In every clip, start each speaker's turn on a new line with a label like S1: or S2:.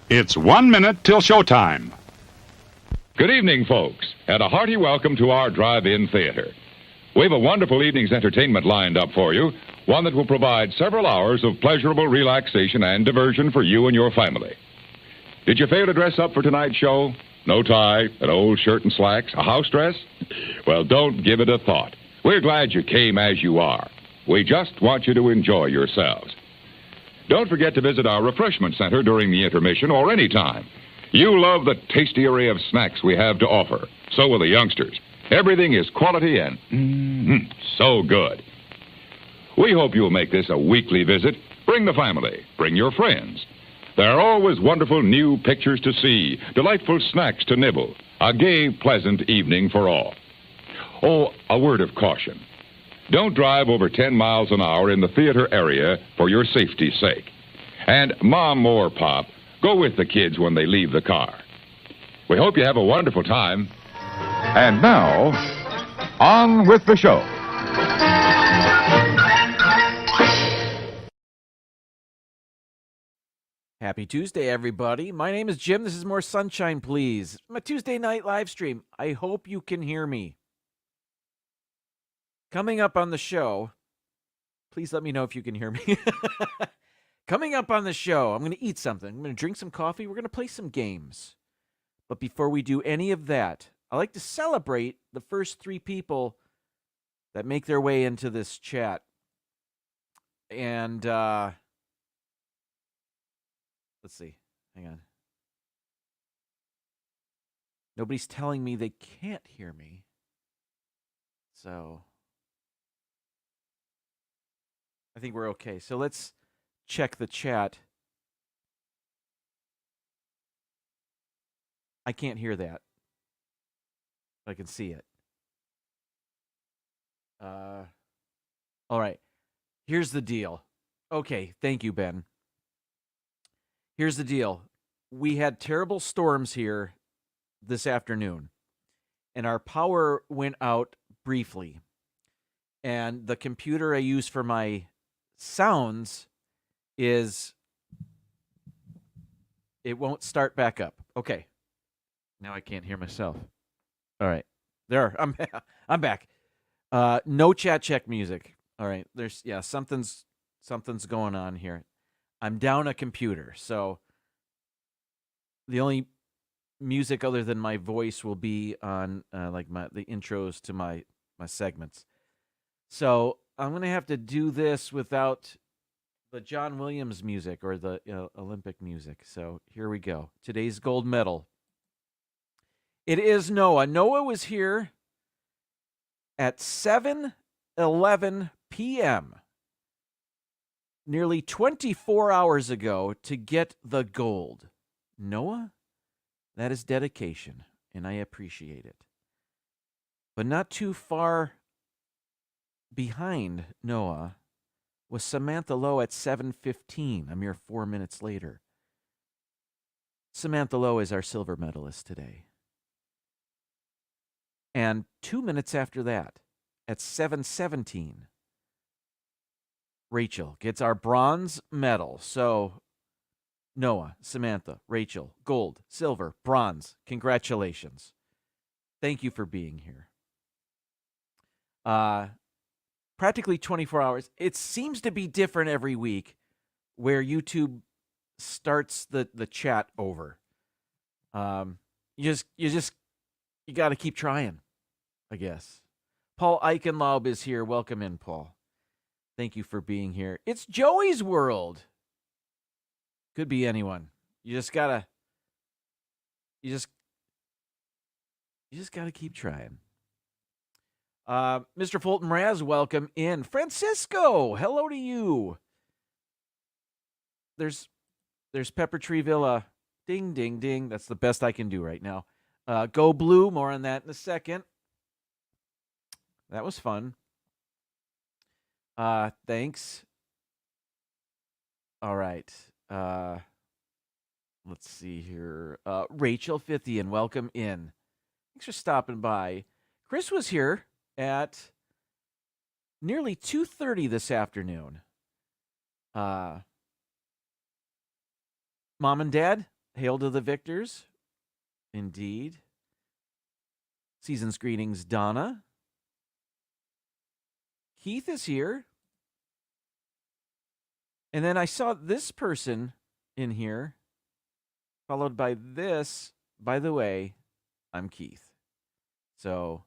S1: It's 1 minute till showtime.
S2: Good evening, folks, and a hearty welcome to our drive-in theater. We have a wonderful evening's entertainment lined up for you, one that will provide several hours of pleasurable relaxation and diversion for you and your family. Did you fail to dress up for tonight's show? No tie, an old shirt and slacks, a house dress? Well, don't give it a thought. We're glad you came as you are. We just want you to enjoy yourselves. Don't forget to visit our refreshment center during the intermission or any time. You love the tasty array of snacks we have to offer. So will the youngsters. Everything is quality and so good. We hope you'll make this a weekly visit. Bring the family. Bring your friends. There are always wonderful new pictures to see, delightful snacks to nibble, a gay, pleasant evening for all. Oh, a word of caution. Don't drive over 10 miles an hour in the theater area for your safety's sake. And Mom or Pop, go with the kids when they leave the car. We hope you have a wonderful time. And now, on with the show.
S3: Happy Tuesday, everybody. My name is Jim. This is More Sunshine, Please. My Tuesday night live stream. I hope you can hear me. Coming up on the show, please let me know if you can hear me. Coming up on the show, I'm going to eat something. I'm going to drink some coffee. We're going to play some games. But before we do any of that, I like to celebrate the first 3 people that make their way into this chat. And, let's see. Hang on. Nobody's telling me they can't hear me. So I think we're okay. So let's check the chat. I can't hear that. I can see it. All right. Here's the deal. Okay. Thank you, Ben. Here's the deal. We had terrible storms here this afternoon, and our power went out briefly. And the computer I use for my sounds it won't start back up. Okay. Now I can't hear myself. All right. There. I'm back. No chat check music. All right. Something's going on here. I'm down a computer, so the only music other than my voice will be on the intros to my segments. So I'm gonna have to do this without the John Williams music or the Olympic music. So here we go. Today's gold medal. It is Noah. Noah was here at 7:11 p.m. nearly 24 hours ago to get the gold. Noah, that is dedication, and I appreciate it. But not too far behind Noah was Samantha Lowe at 7:15, a mere 4 minutes later. Samantha Lowe is our silver medalist today. And 2 minutes after that, at 7:17, Rachel gets our bronze medal. So Noah, Samantha, Rachel, gold, silver, bronze. Congratulations. Thank you for being here. Practically 24 hours. It seems to be different every week where YouTube starts the chat over. You got to keep trying, I guess. Paul Eichenlaub is here. Welcome in, Paul. Thank you for being here. It's Joey's World. Could be anyone. You just gotta keep trying. Mr. Fulton Raz, welcome in. Francisco, hello to you. There's Pepper Tree Villa. Ding, ding, ding. That's the best I can do right now. Go Blue. More on that in a second. That was fun. Thanks. All right. Let's see here. Rachel Fithian, welcome in. Thanks for stopping by. Chris was here at nearly 2:30 this afternoon. Mom and Dad, Hail to the victors. Indeed. Season's greetings, Donna. Keith is here. And then I saw this person in here, followed by this. By the way, I'm Keith. So,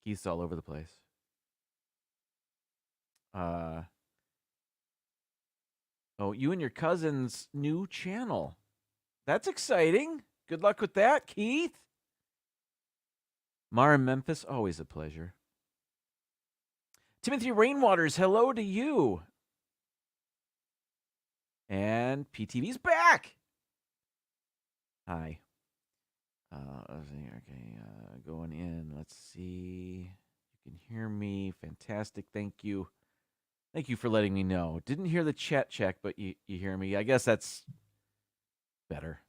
S3: Keith's all over the place. Oh, you and your cousin's new channel. That's exciting. Good luck with that, Keith. Mara Memphis, always a pleasure. Timothy Rainwaters, hello to you. And PTV's back. Hi. Okay, going in. Let's see. You can hear me. Fantastic. Thank you. Thank you for letting me know. Didn't hear the chat check, but you hear me. I guess that's better.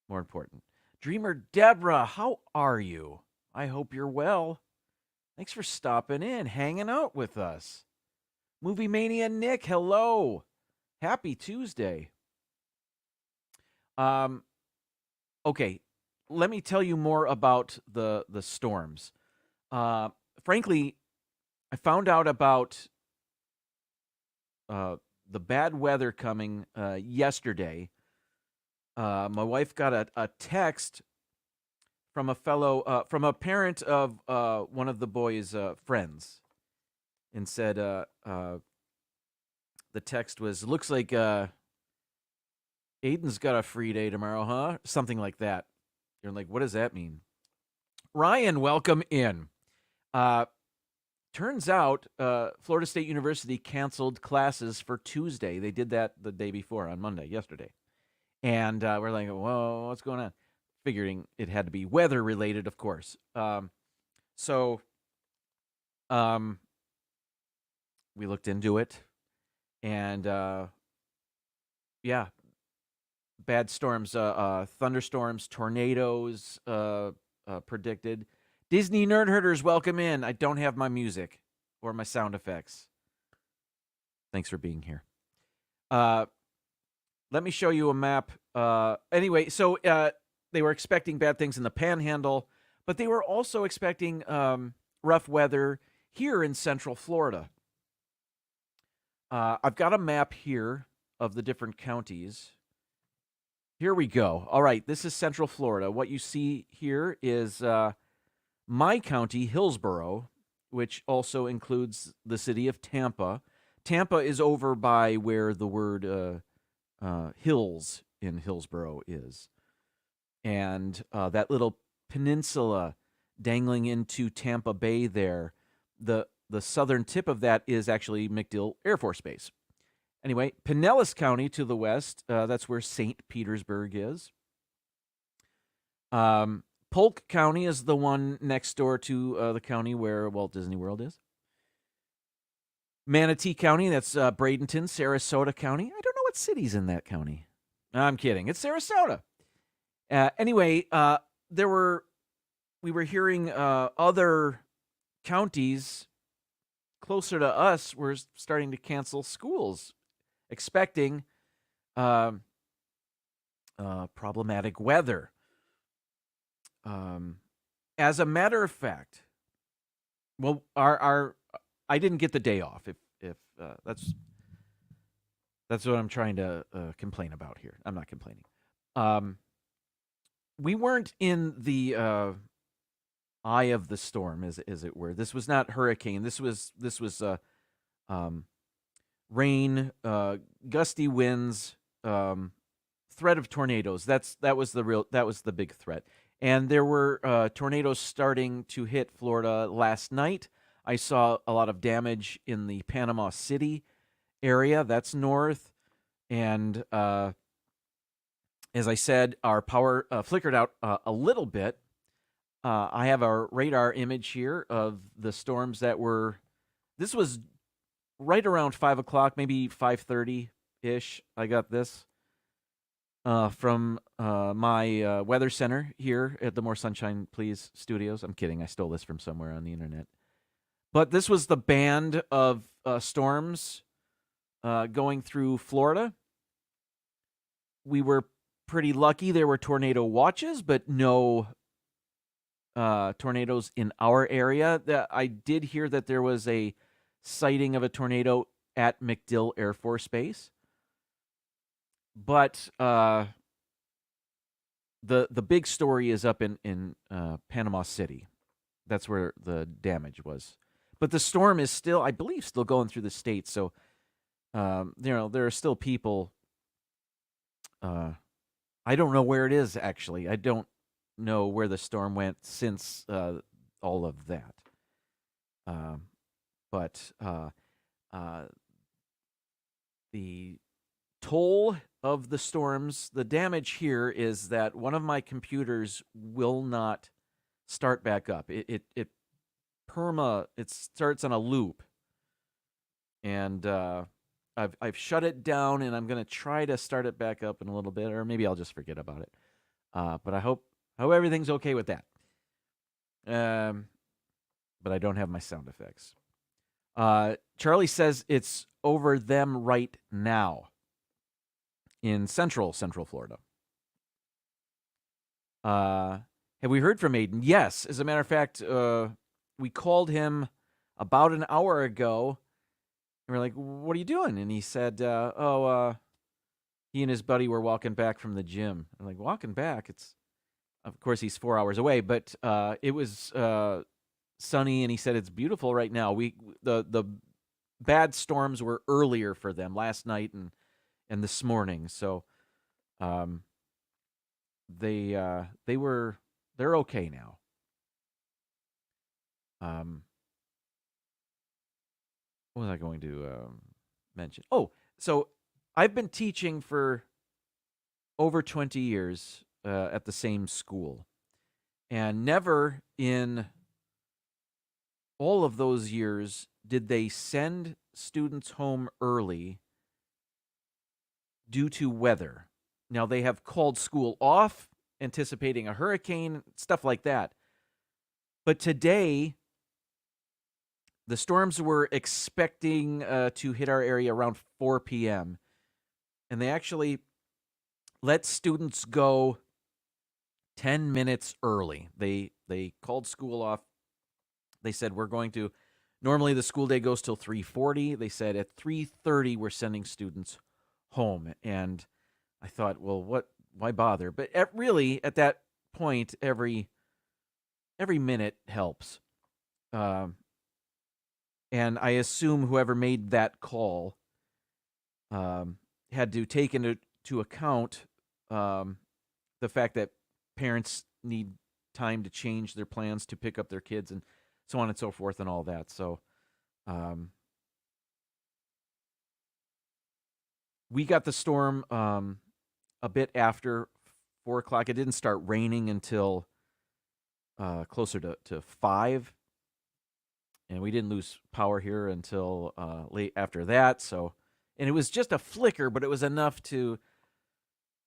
S3: More important. Dreamer Deborah, how are you? I hope you're well. Thanks for stopping in, hanging out with us. Movie Mania Nick, hello. Happy Tuesday. Okay, let me tell you more about the storms. Frankly, I found out about the bad weather coming yesterday. My wife got a text from from a parent of one of the boys' friends, and said the text was, "Looks like Aiden's got a free day tomorrow, huh?" Something like that. You're like, what does that mean? Ryan, welcome in. Turns out Florida State University canceled classes for Tuesday. They did that the day before, on Monday, yesterday. And we're like, whoa, what's going on? Figuring it had to be weather related, of course. So we looked into it, and yeah, bad storms, thunderstorms, tornadoes predicted. Disney Nerd Herders, welcome in. I don't have my music or my sound effects. Thanks for being here. Let me show you a map. Anyway, so they were expecting bad things in the Panhandle, but they were also expecting rough weather here in Central Florida. I've got a map here of the different counties. Here we go. All right, this is Central Florida. What you see here is my county, Hillsborough, which also includes the city of Tampa. Tampa is over by where the word hills in Hillsborough is. And that little peninsula dangling into Tampa Bay there, the southern tip of that is actually MacDill Air Force Base. Anyway, Pinellas County to the west, that's where St. Petersburg is. Polk County is the one next door to the county where Walt Disney World is. Manatee County, that's Bradenton. Sarasota County, I don't know what city's in that county. I'm kidding, it's Sarasota. Anyway, we were hearing other counties closer to us were starting to cancel schools, expecting problematic weather. As a matter of fact, well, I didn't get the day off. If that's what I'm trying to complain about here. I'm not complaining. We weren't in the eye of the storm, as it were. This was not hurricane. This was rain, gusty winds, threat of tornadoes. That was the big threat. And there were tornadoes starting to hit Florida last night. I saw a lot of damage in the Panama City area. That's north. And as I said, our power flickered out a little bit. I have a radar image here of the storms that were. This was right around 5 o'clock, maybe 5:30-ish. I got this from my weather center here at the More Sunshine Please studios. I'm kidding. I stole this from somewhere on the internet. But this was the band of storms going through Florida. we were pretty lucky. There were tornado watches, but no tornadoes in our area. I did hear that there was a sighting of a tornado at MacDill Air Force Base, but the big story is up in Panama City. That's where the damage was. But the storm is still, I believe, still going through the state. So, there are still people. I don't know where it is, actually. I don't know where the storm went since all of that. But the toll of the storms, the damage here is that one of my computers will not start back up. It starts on a loop, and I've shut it down, and I'm gonna try to start it back up in a little bit, or maybe I'll just forget about it. But I hope everything's okay with that. But I don't have my sound effects. Charlie says it's over them right now in central Florida. Have we heard from Aiden? Yes. As a matter of fact, we called him about an hour ago. And we're like, what are you doing? And he said, he and his buddy were walking back from the gym. I'm like, walking back? Of course, he's 4 hours away, but it was sunny, and he said it's beautiful right now. The bad storms were earlier for them last night and this morning, so they're okay now. What was I going to mention? Oh, so I've been teaching for over 20 years at the same school, and never in all of those years did they send students home early due to weather. Now, they have called school off, anticipating a hurricane, stuff like that. But today, the storms were expecting to hit our area around 4 p.m., and they actually let students go 10 minutes early. They called school off. They said, we're going to, normally the school day goes till 3:40. They said at 3:30 we're sending students home. And I thought, well, why bother? But really, at that point, every minute helps. And I assume whoever made that call had to take into account the fact that parents need time to change their plans to pick up their kids and so on and so forth and all that. So we got the storm a bit after 4 o'clock. It didn't start raining until closer to 5. And we didn't lose power here until late after that. So, and it was just a flicker, but it was enough to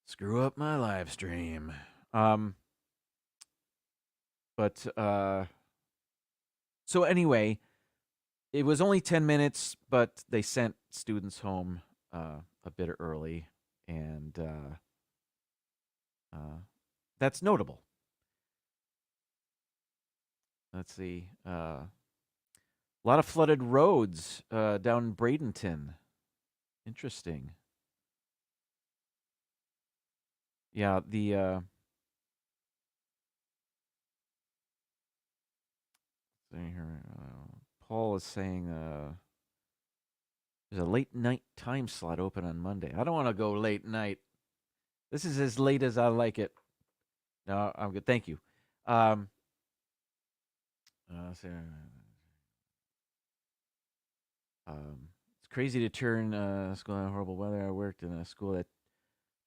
S3: screw up my live stream. So anyway, it was only 10 minutes, but they sent students home a bit early, and that's notable. Let's see. A lot of flooded roads down in Bradenton. Interesting. Yeah, Paul is saying there's a late night time slot open on Monday. I don't want to go late night. This is as late as I like it. No, I'm good. Thank you. It's crazy to turn school in horrible weather. I worked in a school that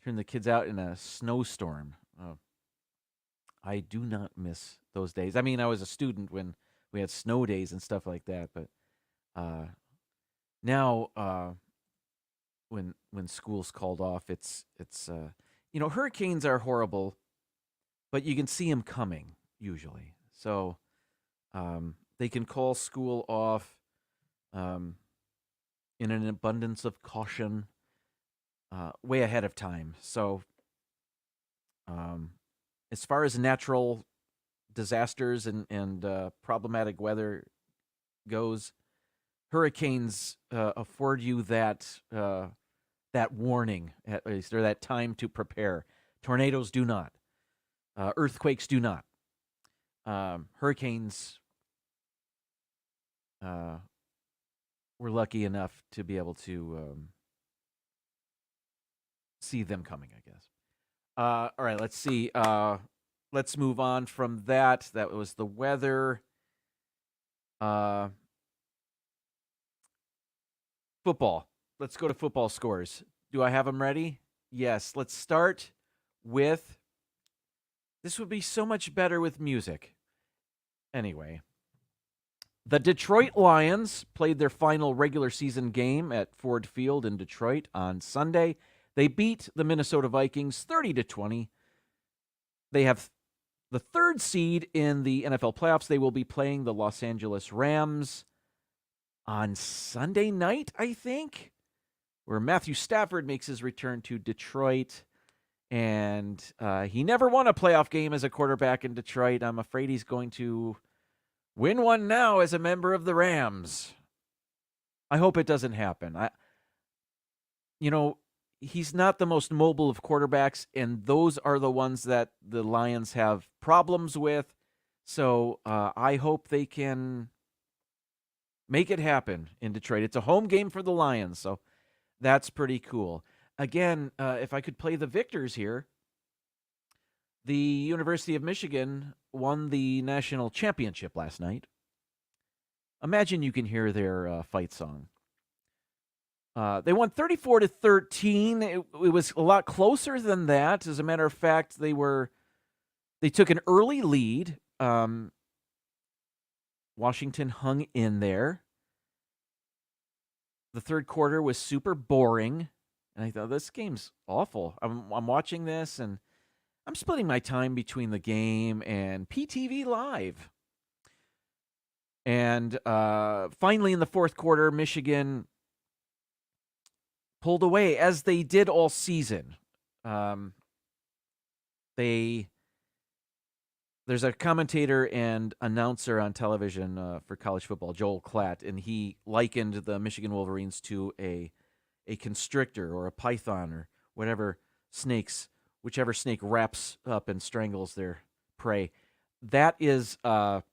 S3: turned the kids out in a snowstorm. I do not miss those days. I mean, I was a student when we had snow days and stuff like that, but now when school's called off, it's hurricanes are horrible, but you can see them coming usually. So they can call school off in an abundance of caution. way ahead of time. So, as far as natural disasters and problematic weather goes, hurricanes afford you that warning, at least, or that time to prepare. Tornadoes do not. Earthquakes do not. Hurricanes, we're lucky enough to be able to see them coming, I guess. All right, let's see. Let's move on from that. That was the weather. Football. Let's go to football scores. Do I have them ready? Yes. Let's start with. This would be so much better with music. Anyway, the Detroit Lions played their final regular season game at Ford Field in Detroit on Sunday. They beat the Minnesota Vikings 30-20. They have the third seed in the NFL playoffs. They will be playing the Los Angeles Rams on Sunday night, I think, where Matthew Stafford makes his return to Detroit. And he never won a playoff game as a quarterback in Detroit. I'm afraid he's going to win one now as a member of the Rams. I hope it doesn't happen. He's not the most mobile of quarterbacks, and those are the ones that the Lions have problems with. So I hope they can make it happen in Detroit. It's a home game for the Lions, so that's pretty cool. Again, if I could play the victors here, the University of Michigan won the national championship last night. Imagine you can hear their fight song. They won 34-13. It was a lot closer than that. As a matter of fact, they took an early lead. Washington hung in there. The third quarter was super boring. And I thought, this game's awful. I'm watching this, and I'm splitting my time between the game and PTV Live. And finally, in the fourth quarter, Michigan pulled away, as they did all season. There's a commentator and announcer on television for college football, Joel Klatt, and he likened the Michigan Wolverines to a constrictor or a python or whichever snake wraps up and strangles their prey. That is what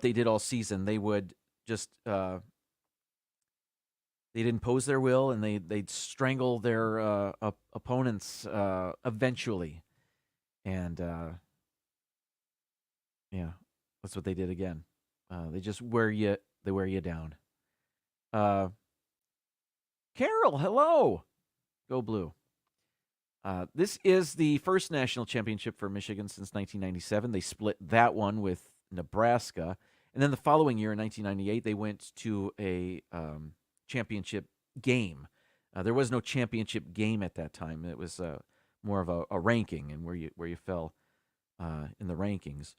S3: they did all season. They would just they'd impose their will, and they'd strangle their opponents eventually. And yeah, that's what they did again. They just wear you down. Carol, hello. Go Blue. This is the first national championship for Michigan since 1997. They split that one with Nebraska. And then the following year, in 1998, they went to a championship game. There was no championship game at that time. It was more of a ranking, and where you fell in the rankings.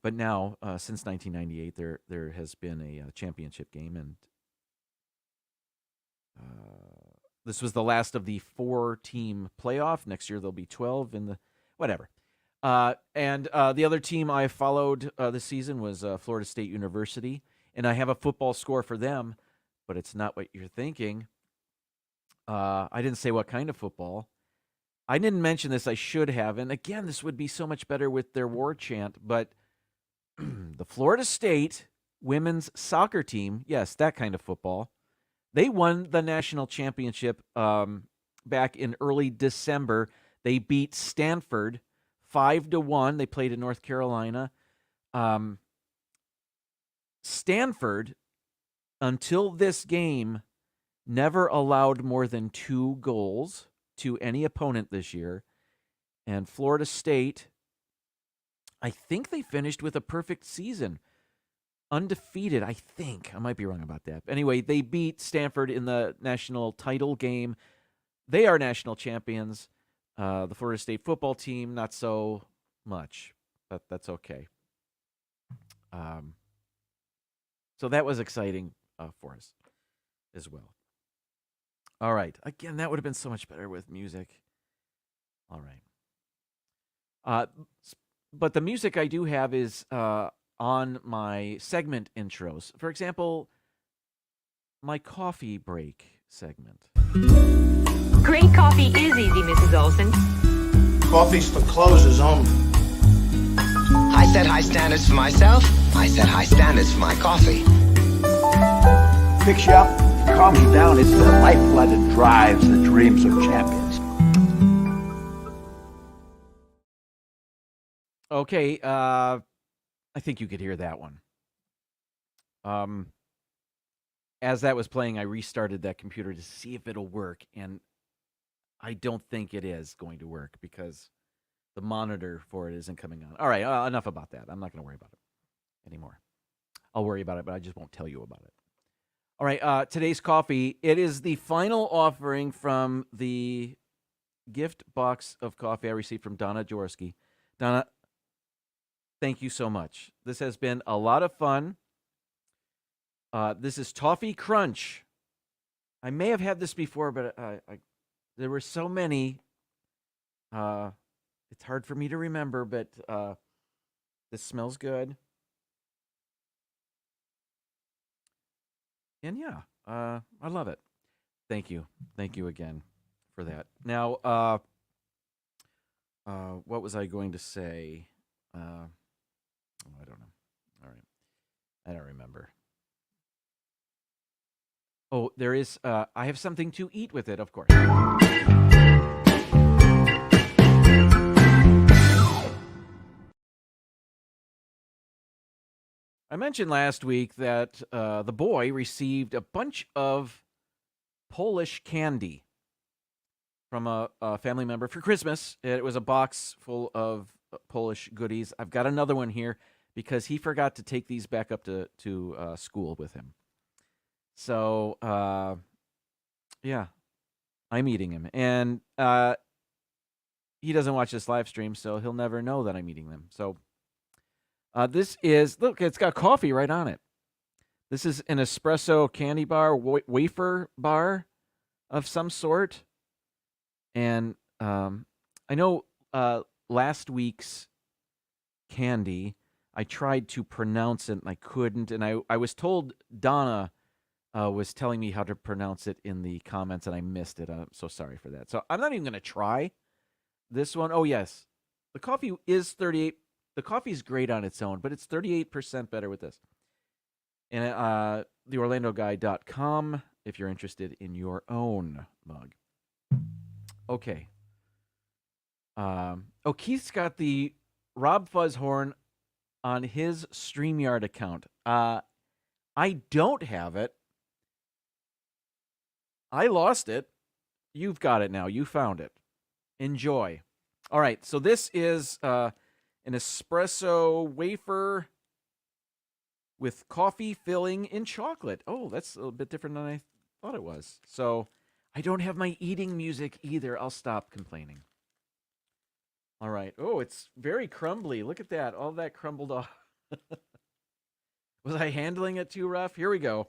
S3: But now, since 1998, there has been a championship game, and this was the last of the 4-team playoff. Next year there'll be 12 in the whatever. And the other team I followed this season was Florida State University, and I have a football score for them, but it's not what you're thinking. I didn't say what kind of football. I didn't mention this. I should have. And again, this would be so much better with their war chant, but the Florida State women's soccer team, yes, that kind of football, they won the national championship back in early December. They beat Stanford 5-1. They played in North Carolina. Stanford, until this game, never allowed more than 2 goals to any opponent this year. And Florida State, I think they finished with a perfect season. Undefeated, I think. I might be wrong about that. Anyway, they beat Stanford in the national title game. They are national champions. The Florida State football team, not so much, but that's okay. So that was exciting for us as well. All right. Again, that would have been so much better with music. All right. But the music I do have is on my segment intros. For example, my coffee break segment.
S4: Great coffee is easy, Mrs. Olson.
S5: Coffee's for closers only.
S6: I set high standards for myself. I set high standards for my coffee.
S5: Picks you up, calms you down. It's the lifeblood that drives the dreams of champions.
S3: Okay, I think you could hear that one. As that was playing, I restarted that computer to see if it'll work, and I don't think it is going to work because the monitor for it isn't coming on. All right, enough about that. I'm not going to worry about it anymore. I'll worry about it, but I just won't tell you about it. All right, today's coffee. It is the final offering from the gift box of coffee I received from Donna Jaworski. Donna, thank you so much. This has been a lot of fun. This is Toffee Crunch. I may have had this before, but there were so many. It's hard for me to remember, but this smells good. And yeah, I love it. Thank you. Thank you again for that. Now, what was I going to say? I don't know. All right. I don't remember. Oh, there is, I have something to eat with it, of course. I mentioned last week that the boy received a bunch of Polish candy from a family member for Christmas. It was a box full of Polish goodies. I've got another one here because he forgot to take these back up to school with him. So, yeah, I'm eating him. And he doesn't watch this live stream, so he'll never know that I'm eating them. So, this is, look, it's got coffee right on it. This is an espresso candy bar, wafer bar of some sort. And I know last week's candy, I tried to pronounce it and I couldn't. And I was told Donna was telling me how to pronounce it in the comments and I missed it. I'm so sorry for that. So I'm not even going to try this one. Oh, yes. The coffee is 38. The coffee is great on its own, but it's 38% better with this. And theorlandoguy.com if you're interested in your own mug. Okay. Keith's got the Rob Fuzzhorn on his StreamYard account. I don't have it. I lost it. You've got it now. You found it. Enjoy. All right. So this is an espresso wafer with coffee filling in chocolate. Oh, that's a little bit different than I thought it was. So I don't have my eating music either. I'll stop complaining. All right. Oh, it's very crumbly. Look at that. All that crumbled off. Was I handling it too rough? Here we go.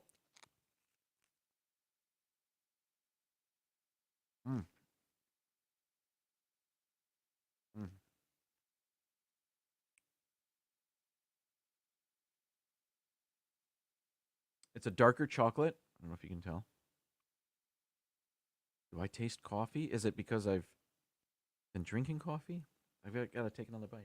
S3: Mm. Mm. It's a darker chocolate. I don't know if you can tell. Do I taste coffee? Is it because I've been drinking coffee? I've got to take another bite.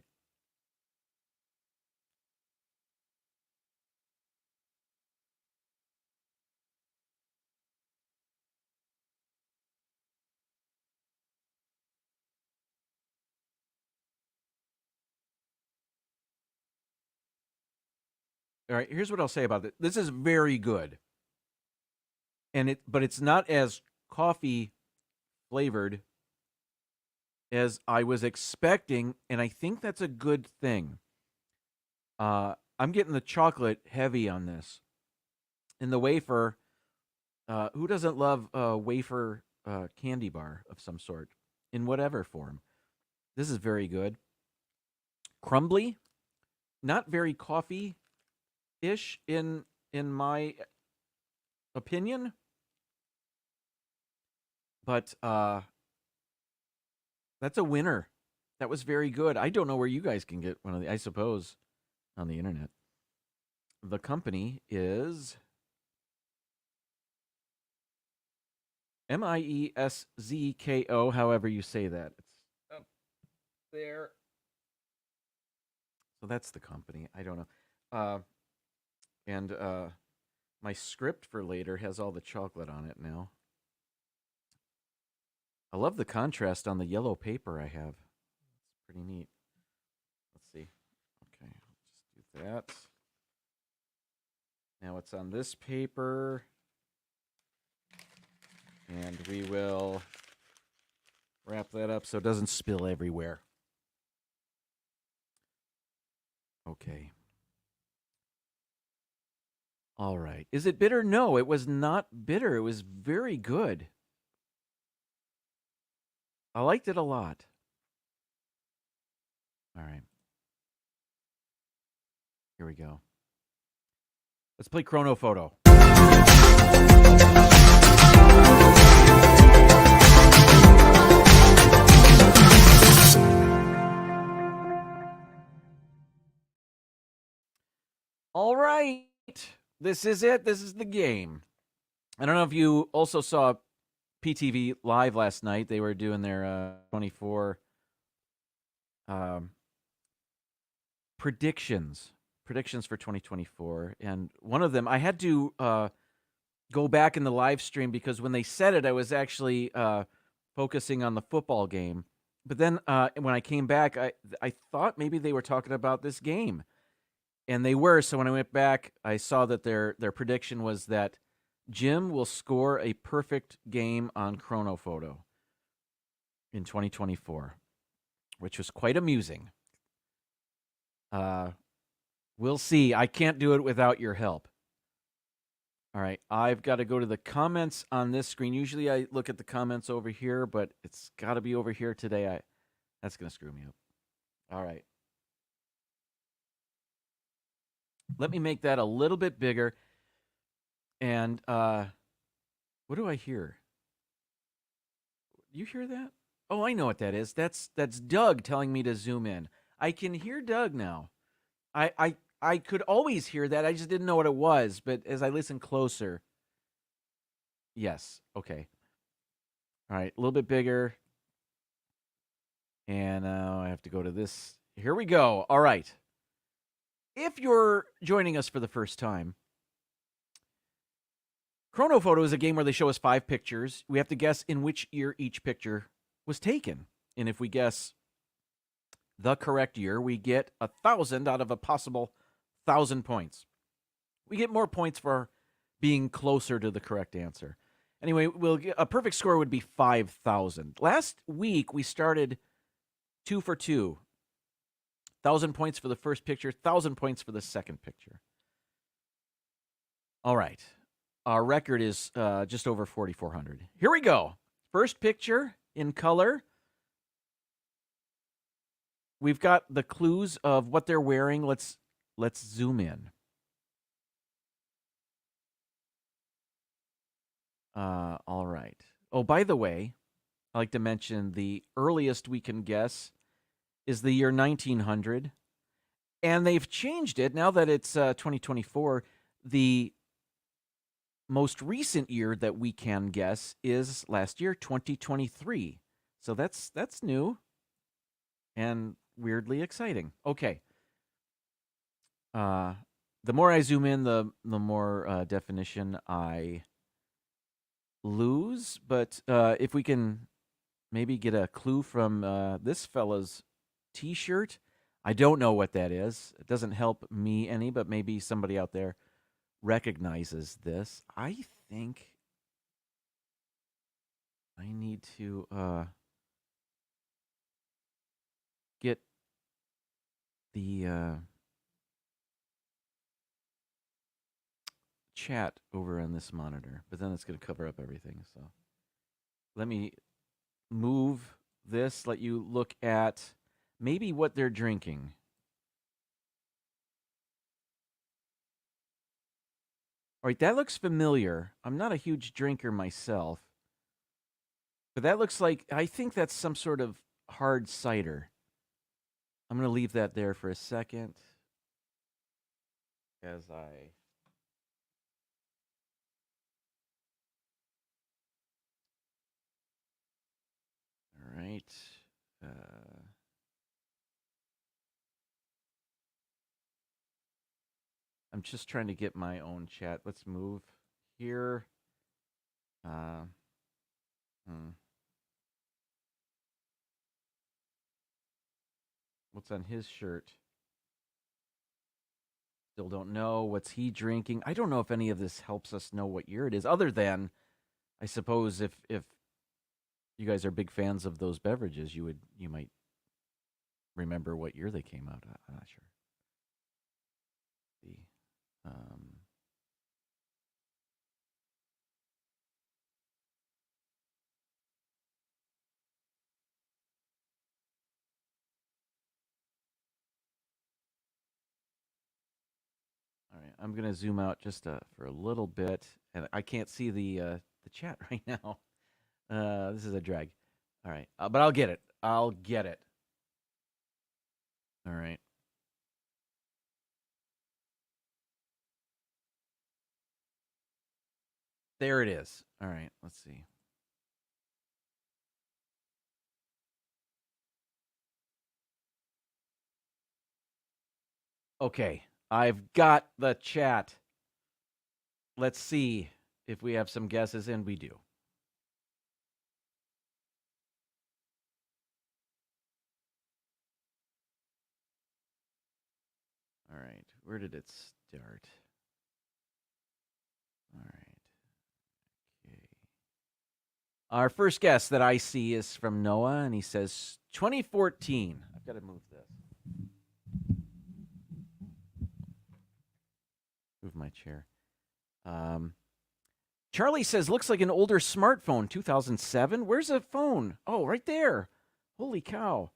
S3: All right, here's what I'll say about it. This is very good. But it's not as coffee flavored as I was expecting, and I think that's a good thing. I'm getting the chocolate heavy on this. And the wafer, who doesn't love a wafer candy bar of some sort in whatever form? This is very good. Crumbly, not very coffee-ish in my opinion. But that's a winner. That was very good. I don't know where you guys can get one of the. I suppose on the internet. The company is Mieszko. However you say that, it's up there. So that's the company. I don't know. And my script for later has all the chocolate on it now. I love the contrast on the yellow paper I have. It's pretty neat. Let's see. Okay, just do that. Now it's on this paper. And we will wrap that up so it doesn't spill everywhere. Okay. All right. Is it bitter? No, it was not bitter. It was very good. I liked it a lot. All right. Here we go. Let's play Chrono Photo. All right. This is it. This is the game. I don't know if you also saw PTV live last night. They were doing their 24 predictions for 2024. And one of them, I had to go back in the live stream because when they said it, I was actually focusing on the football game. But then when I came back, I thought maybe they were talking about this game. And they were. So when I went back, I saw that their prediction was that Jim will score a perfect game on Chrono Photo in 2024, which was quite amusing. We'll see. I can't do it without your help. All right. I've got to go to the comments on this screen. Usually I look at the comments over here, but it's got to be over here today. That's going to screw me up. All right. Let me make that a little bit bigger. And what do I hear? You hear that? Oh, I know what that is. That's Doug telling me to zoom in. I can hear Doug now. I could always hear that. I just didn't know what it was. But as I listen closer, yes. Okay. All right, a little bit bigger. And now I have to go to this. Here we go. All right. If you're joining us for the first time, Chrono Photo is a game where they show us 5 pictures. We have to guess in which year each picture was taken. And if we guess the correct year, we get 1,000 out of a possible 1,000 points. We get more points for being closer to the correct answer. Anyway, a perfect score would be 5,000. Last week, we started 2 for 2. 1,000 points for the first picture, 1,000 points for the second picture. All right. Our record is just over 4,400. Here we go. First picture in color. We've got the clues of what they're wearing. Let's zoom in. All right. Oh, by the way, I like to mention the earliest we can guess is the year 1900. And they've changed it now that it's 2024. The most recent year that we can guess is last year, 2023. So that's new and weirdly exciting. Okay. The more I zoom in, the more definition I lose. But if we can maybe get a clue from this fella's T-shirt, I don't know what that is. It doesn't help me any, but maybe somebody out there recognizes this. I think I need to get the chat over on this monitor, but then it's going to cover up everything. So let me move this, let you look at maybe what they're drinking. All right, that looks familiar. I'm not a huge drinker myself. But that looks like, I think that's some sort of hard cider. I'm going to leave that there for a second as I... All right. I'm just trying to get my own chat. Let's move here. What's on his shirt? Still don't know. What's he drinking? I don't know if any of this helps us know what year it is, other than, I suppose, if you guys are big fans of those beverages, you might remember what year they came out. I'm not sure. All right, I'm gonna zoom out just for a little bit, and I can't see the chat right now. This is a drag. All right, but I'll get it. I'll get it. All right. There it is. All right, let's see. Okay, I've got the chat. Let's see if we have some guesses, and we do. All right, where did it start? All right. Okay. Our first guess that I see is from Noah, and he says 2014. I've got to move this. Move my chair. Charlie says, looks like an older smartphone, 2007. Where's the phone? Oh, right there. Holy cow.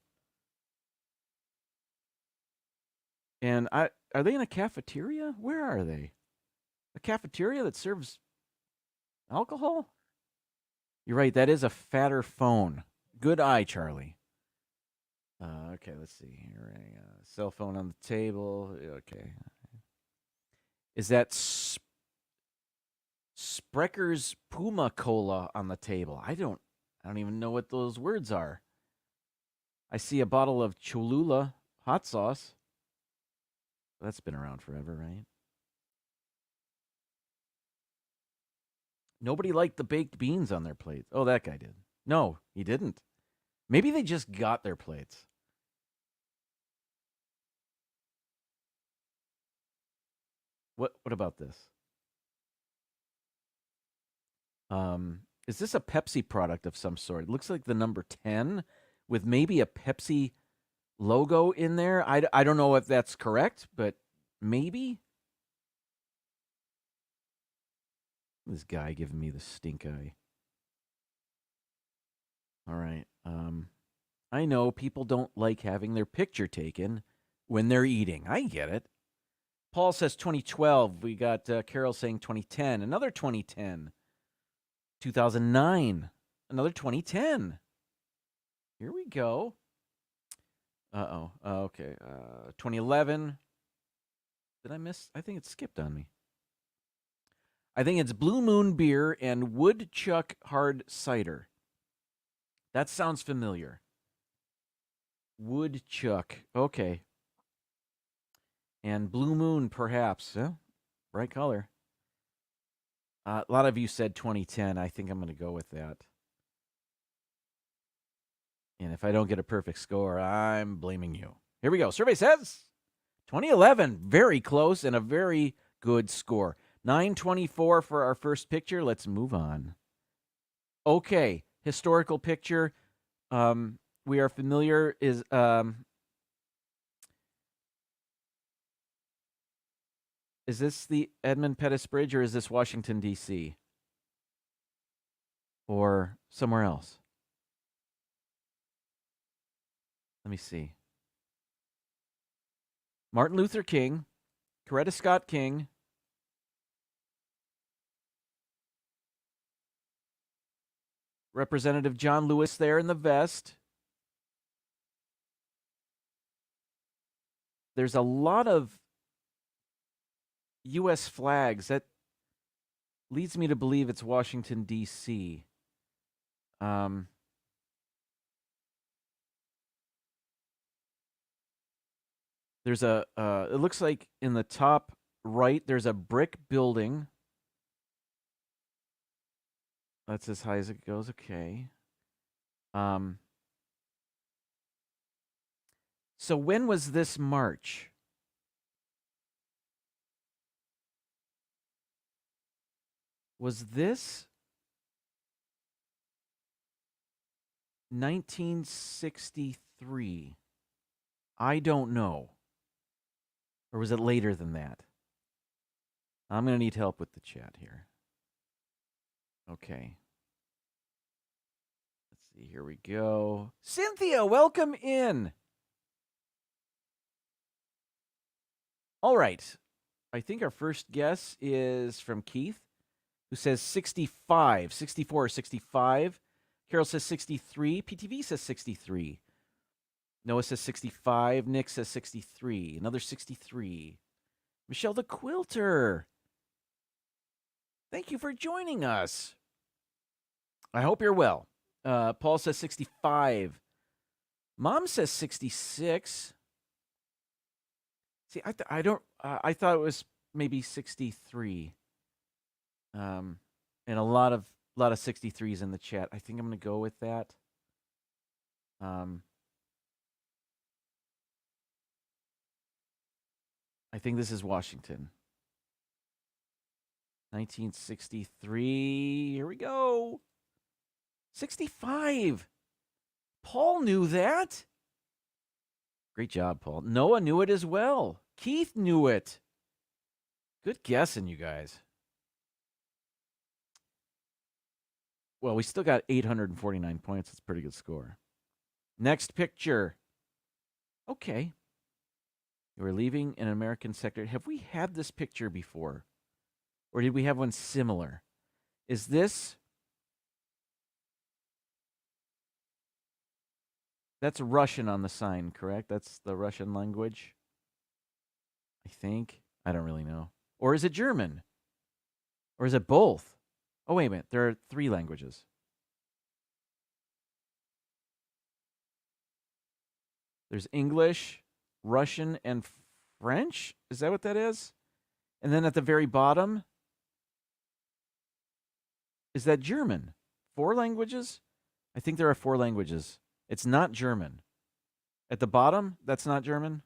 S3: And are they in a cafeteria? Where are they? A cafeteria that serves alcohol? You're right. That is a fatter phone. Good eye, Charlie. Okay, let's see here. Cell phone on the table. Okay. Is that Sprecker's Puma Cola on the table? I don't even know what those words are. I see a bottle of Cholula hot sauce. That's been around forever, right? Nobody liked the baked beans on their plates. Oh, that guy did. No, he didn't. Maybe they just got their plates. What about this? Is this a Pepsi product of some sort? It looks like the number 10 with maybe a Pepsi logo in there. I don't know if that's correct, but maybe. This guy giving me the stink eye. All right. I know people don't like having their picture taken when they're eating. I get it. Paul says 2012. We got Carol saying 2010. Another 2010. 2009. Another 2010. Here we go. Uh-oh. Okay. 2011. Did I miss? I think it skipped on me. I think it's Blue Moon Beer and Woodchuck Hard Cider. That sounds familiar. Woodchuck. Okay. And Blue Moon, perhaps. Yeah, bright color. A lot of you said 2010. I think I'm going to go with that. And if I don't get a perfect score, I'm blaming you. Here we go. Survey says 2011. Very close and a very good score. 924 for our first picture. Let's move on. Okay. Historical picture. We are familiar is... Is this the Edmund Pettus Bridge, or is this Washington, D.C.? Or somewhere else? Let me see. Martin Luther King, Coretta Scott King, Representative John Lewis there in the vest. There's a lot of U.S. flags. That leads me to believe it's Washington, D.C. There's it looks like in the top right, there's a brick building. That's as high as it goes. Okay. So when was this march? Was this 1963? I don't know. Or was it later than that? I'm going to need help with the chat here. Okay. Let's see. Here we go. Cynthia, welcome in. All right. I think our first guess is from Keith, who says 65, 64 or 65. Carol says 63. PTV says 63. Noah says 65. Nick says 63. Another 63. Michelle the Quilter. Thank you for joining us. I hope you're well. Paul says 65. Mom says 66. See, I don't. I thought it was maybe 63. And a lot of 63s in the chat. I think I'm going to go with that. I think this is Washington. 1963. Here we go. 65. Paul knew that. Great job, Paul. Noah knew it as well. Keith knew it. Good guessing, you guys. Well, we still got 849 points. That's a pretty good score. Next picture. Okay. You were leaving an American sector. Have we had this picture before? Or did we have one similar? Is this... That's Russian on the sign, correct? That's the Russian language? I think. I don't really know. Or is it German? Or is it both? Oh, wait a minute. There are 3 languages. There's English, Russian, and French? Is that what that is? And then at the very bottom, is that German? 4 languages? I think there are 4 languages. It's not German. At the bottom, that's not German?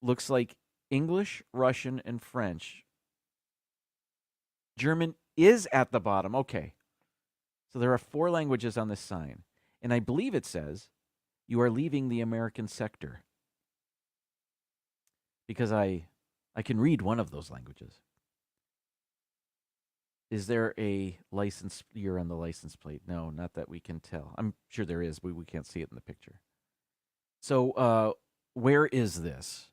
S3: Looks like English, Russian, and French. German is at the bottom. Okay. So there are 4 languages on this sign. And I believe it says, you are leaving the American sector. Because I can read one of those languages. Is there a license year on the license plate? No, not that we can tell. I'm sure there is, but we can't see it in the picture. So where is this?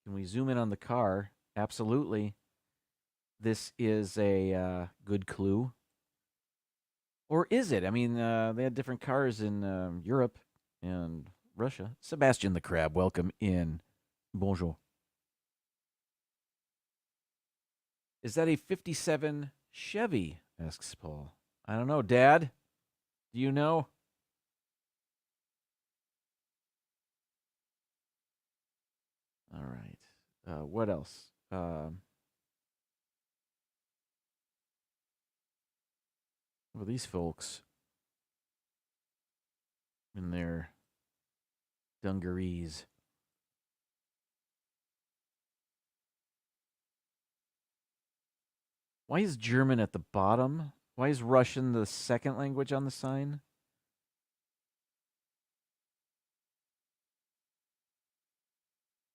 S3: Can we zoom in on the car? Absolutely. This is a good clue. Or is it? I mean, they had different cars in Europe and Russia. Sebastian the Crab, welcome in. Bonjour. Is that a 57 Chevy? Asks Paul. I don't know. Dad, do you know? All right. What else? What are these folks in their dungarees? Why is German at the bottom? Why is Russian the second language on the sign?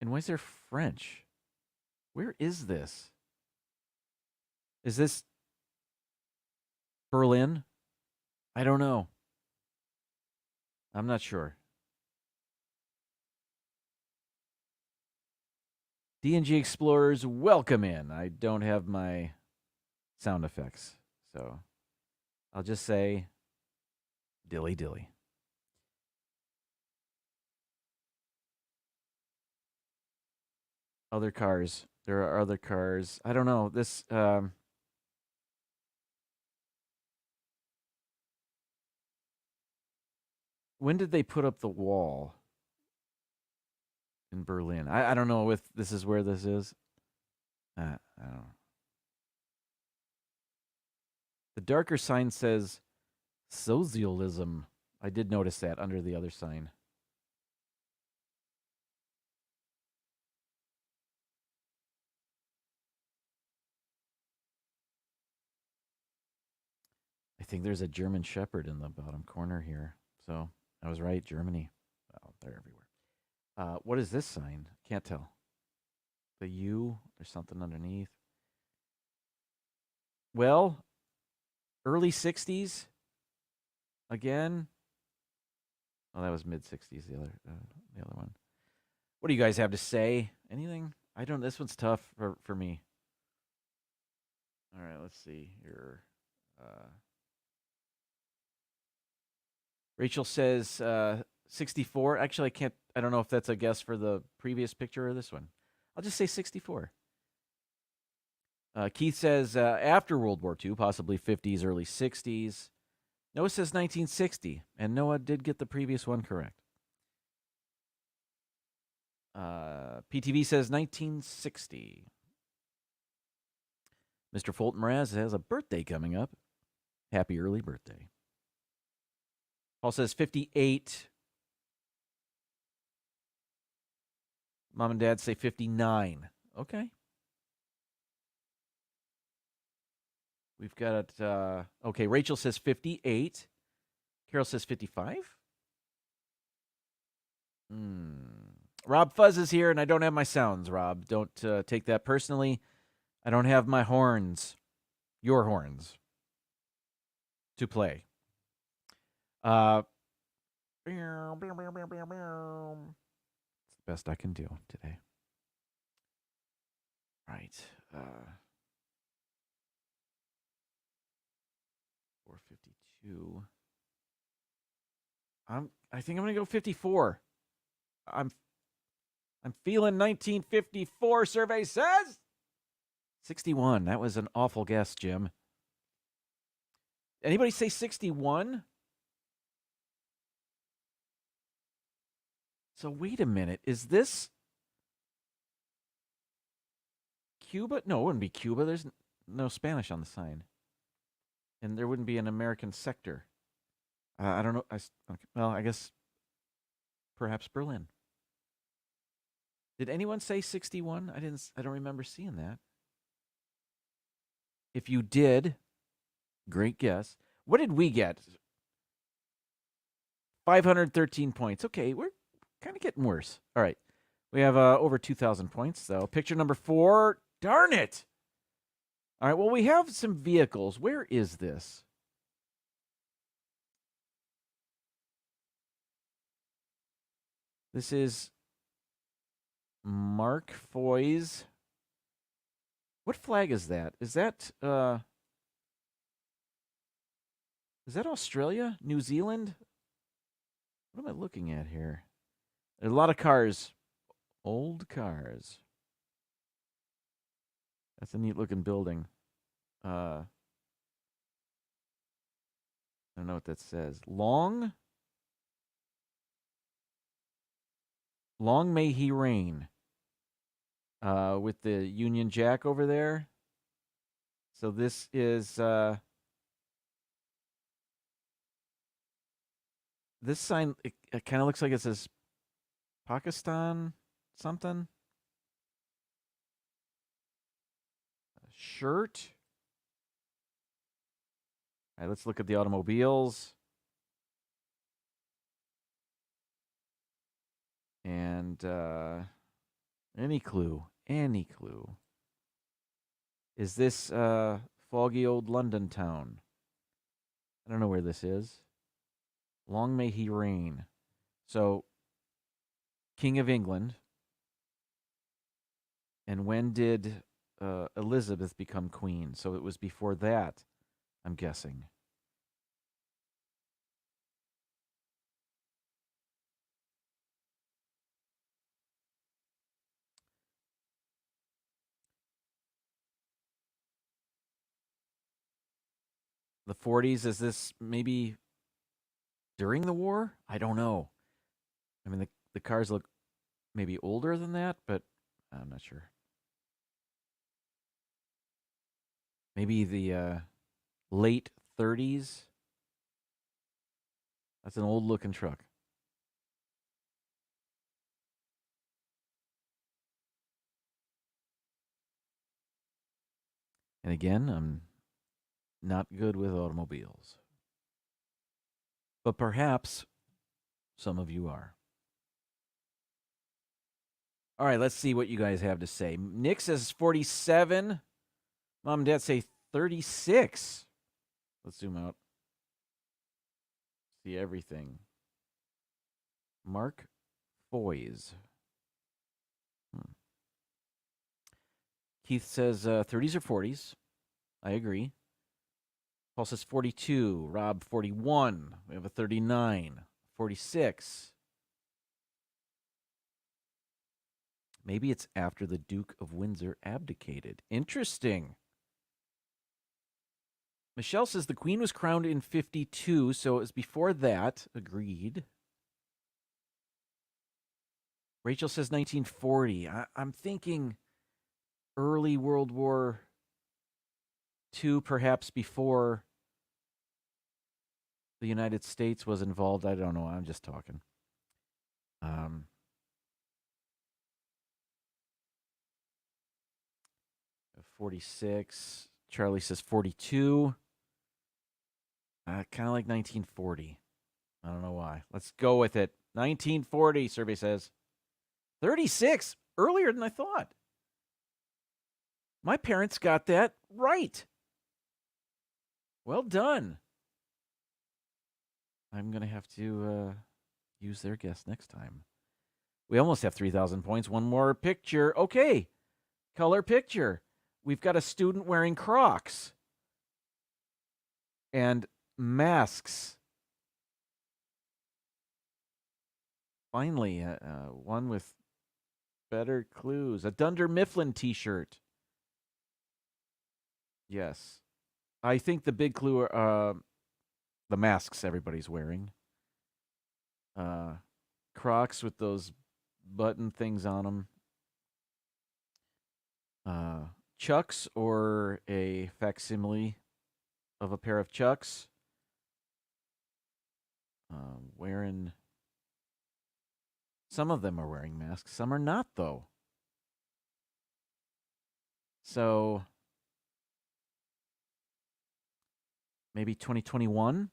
S3: And why is there French? Where is this? Is this Berlin? I don't know. I'm not sure. D&G Explorers, welcome in. I don't have my sound effects. So I'll just say dilly dilly. Other cars. There are other cars. I don't know. This when did they put up the wall in Berlin? I don't know if this is where this is. I don't know. The darker sign says socialism. I did notice that under the other sign. I think there's a German Shepherd in the bottom corner here. So I was right, Germany. Well, they're everywhere. What is this sign? Can't tell. The U, there's something underneath. Well, early 60s. Again. Oh, that was mid 60s, the other one. What do you guys have to say? Anything? I don't, this one's tough for me. All right, let's see here. Rachel says 64. Actually, I don't know if that's a guess for the previous picture or this one. I'll just say 64. Keith says after World War II, possibly 50s, early 60s. Noah says 1960, and Noah did get the previous one correct. PTV says 1960. Mr. Fulton Mraz has a birthday coming up. Happy early birthday. Paul says 58. Mom and Dad say 59. Okay. We've got, okay, Rachel says 58. Carol says 55. Rob Fuzz is here, and I don't have my sounds, Rob. Don't take that personally. I don't have my horns, your horns, to play. It's the best I can do today. Right. 452. I think I'm gonna go 54. I'm feeling 1954. Survey says 61. That was an awful guess, Jim. Anybody say 61? So wait a minute. Is this Cuba? No, it wouldn't be Cuba. There's no Spanish on the sign. And there wouldn't be an American sector. I don't know. Well, I guess perhaps Berlin. Did anyone say 61? I don't remember seeing that. If you did, great guess. What did we get? 513 points. Okay, we're kind of getting worse. All right. We have over 2,000 points, though. Picture number 4. Darn it. All right, well, we have some vehicles. Where is this? This is Mark Foy's. What flag is that? Is that Australia? New Zealand? What am I looking at here? There are a lot of cars. Old cars. That's a neat looking building. I don't know what that says. Long may he reign. With the Union Jack over there. So this is this sign. It kind of looks like it says Pakistan something. A shirt. All right, let's look at the automobiles. And any clue? Any clue? Is this foggy old London town? I don't know where this is. Long may he reign. So, King of England. And when did Elizabeth become queen? So it was before that, I'm guessing. The 40s, is this maybe during the war? I don't know. I mean, the cars look maybe older than that, but I'm not sure. Maybe the late 30s. That's an old looking truck. And again, I'm not good with automobiles. But perhaps some of you are. All right, let's see what you guys have to say. Nick says 47. Mom and Dad say 36. Let's zoom out. See everything. Mark Foys. Keith says 30s or 40s. I agree. Paul says 42. Rob, 41. We have a 39. 46. Maybe it's after the Duke of Windsor abdicated. Interesting. Michelle says the Queen was crowned in 52, so it was before that. Agreed. Rachel says 1940. I'm thinking early World War II, perhaps before the United States was involved. I don't know. I'm just talking. 46. Charlie says 42. Kind of like 1940. I don't know why. Let's go with it. 1940, survey says. 36. Earlier than I thought. My parents got that right. Well done. I'm going to have to use their guess next time. We almost have 3,000 points. One more picture. Okay. Color picture. We've got a student wearing Crocs and masks. Finally, one with better clues. A Dunder Mifflin t-shirt. Yes. I think the big clue are the masks everybody's wearing. Crocs with those button things on them. Chucks or a facsimile of a pair of Chucks. Wearing. Some of them are wearing masks. Some are not, though. So maybe 2021?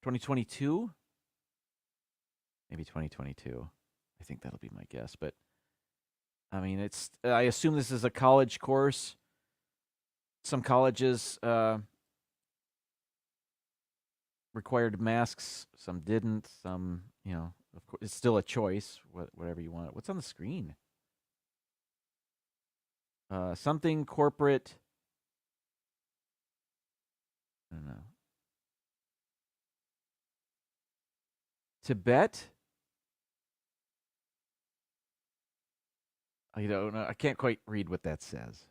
S3: 2022? Maybe 2022. I think that'll be my guess. But, I mean, I assume this is a college course. Some colleges required masks. Some didn't. Some, of course, it's still a choice, whatever you want. What's on the screen? Something corporate. I don't know. Tibet? I don't know. I can't quite read what that says.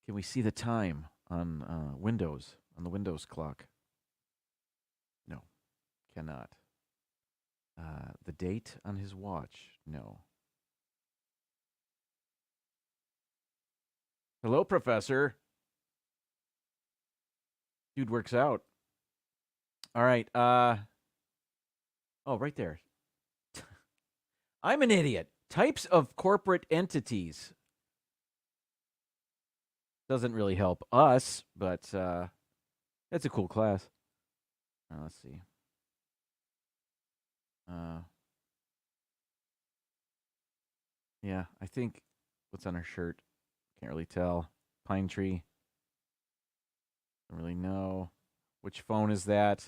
S3: Can we see the time on Windows, on the Windows clock? No, cannot. The date on his watch? No. Hello, Professor. Dude works out. All right. Oh, right there. I'm an idiot. Types of corporate entities. Doesn't really help us, but it's a cool class. Let's see. Yeah, I think what's on her shirt? Can't really tell. Pine tree. Don't really know. Which phone is that?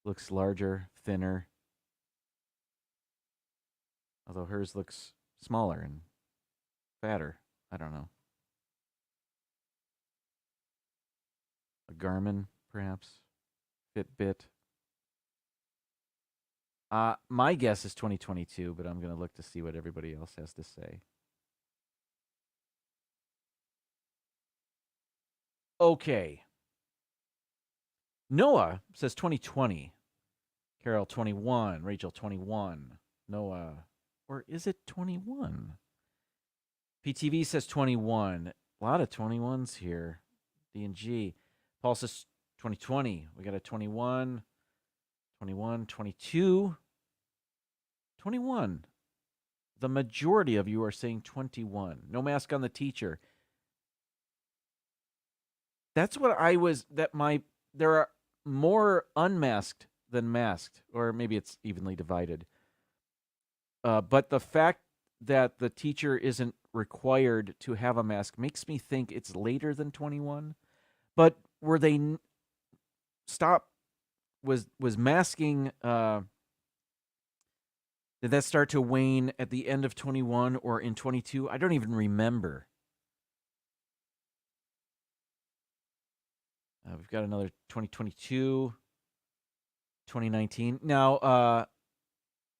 S3: looks larger, thinner. Although hers looks smaller and fatter. I don't know. A Garmin, perhaps. Fitbit. My guess is 2022, but I'm going to look to see what everybody else has to say. Okay. Noah says 2020. Carol, 21. Rachel, 21. Noah, or is it 21? PTV says 21. A lot of 21s here. D&G. Paul says 2020. We got a 21, 21, 22, 21. The majority of you are saying 21. No mask on the teacher. That's what I was, there are more unmasked than masked, or maybe it's evenly divided. But the fact that the teacher isn't required to have a mask makes me think it's later than 21. But were they was masking, did that start to wane at the end of 21 or in 22? I don't even remember. We've got another 2022, 2019. Now,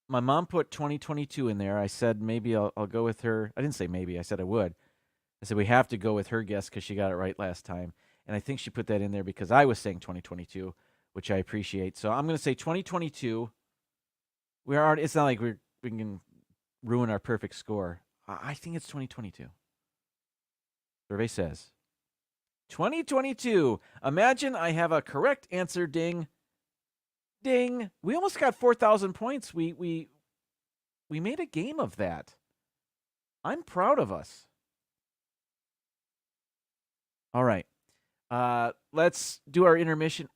S3: my mom put 2022 in there. I said maybe I'll go with her. I didn't say maybe. I said I would. I said we have to go with her guess because she got it right last time. And I think she put that in there because I was saying 2022, which I appreciate. So I'm going to say 2022. It's not like we can ruin our perfect score. I think it's 2022. Survey says 2022. Imagine I have a correct answer. Ding. Ding. We almost got 4,000 points. We made a game of that. I'm proud of us. All right. Let's do our intermission.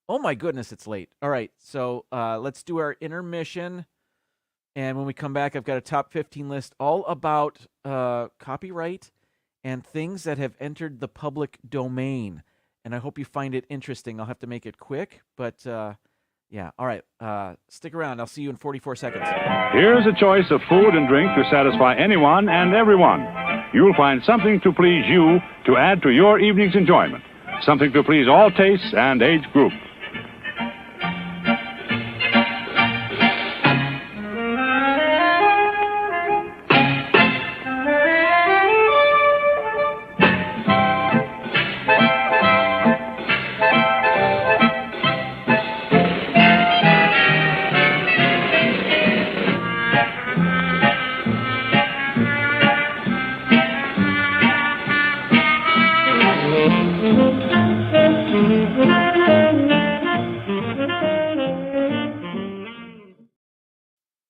S3: Oh my goodness, it's late. All right. So let's do our intermission. And when we come back, I've got a top 15 list all about copyright and things that have entered the public domain. And I hope you find it interesting. I'll have to make it quick, but yeah. All right. Stick around. I'll see you in 44 seconds.
S1: Here's a choice of food and drink to satisfy anyone and everyone. You'll find something to please you to add to your evening's enjoyment. Something to please all tastes and age groups.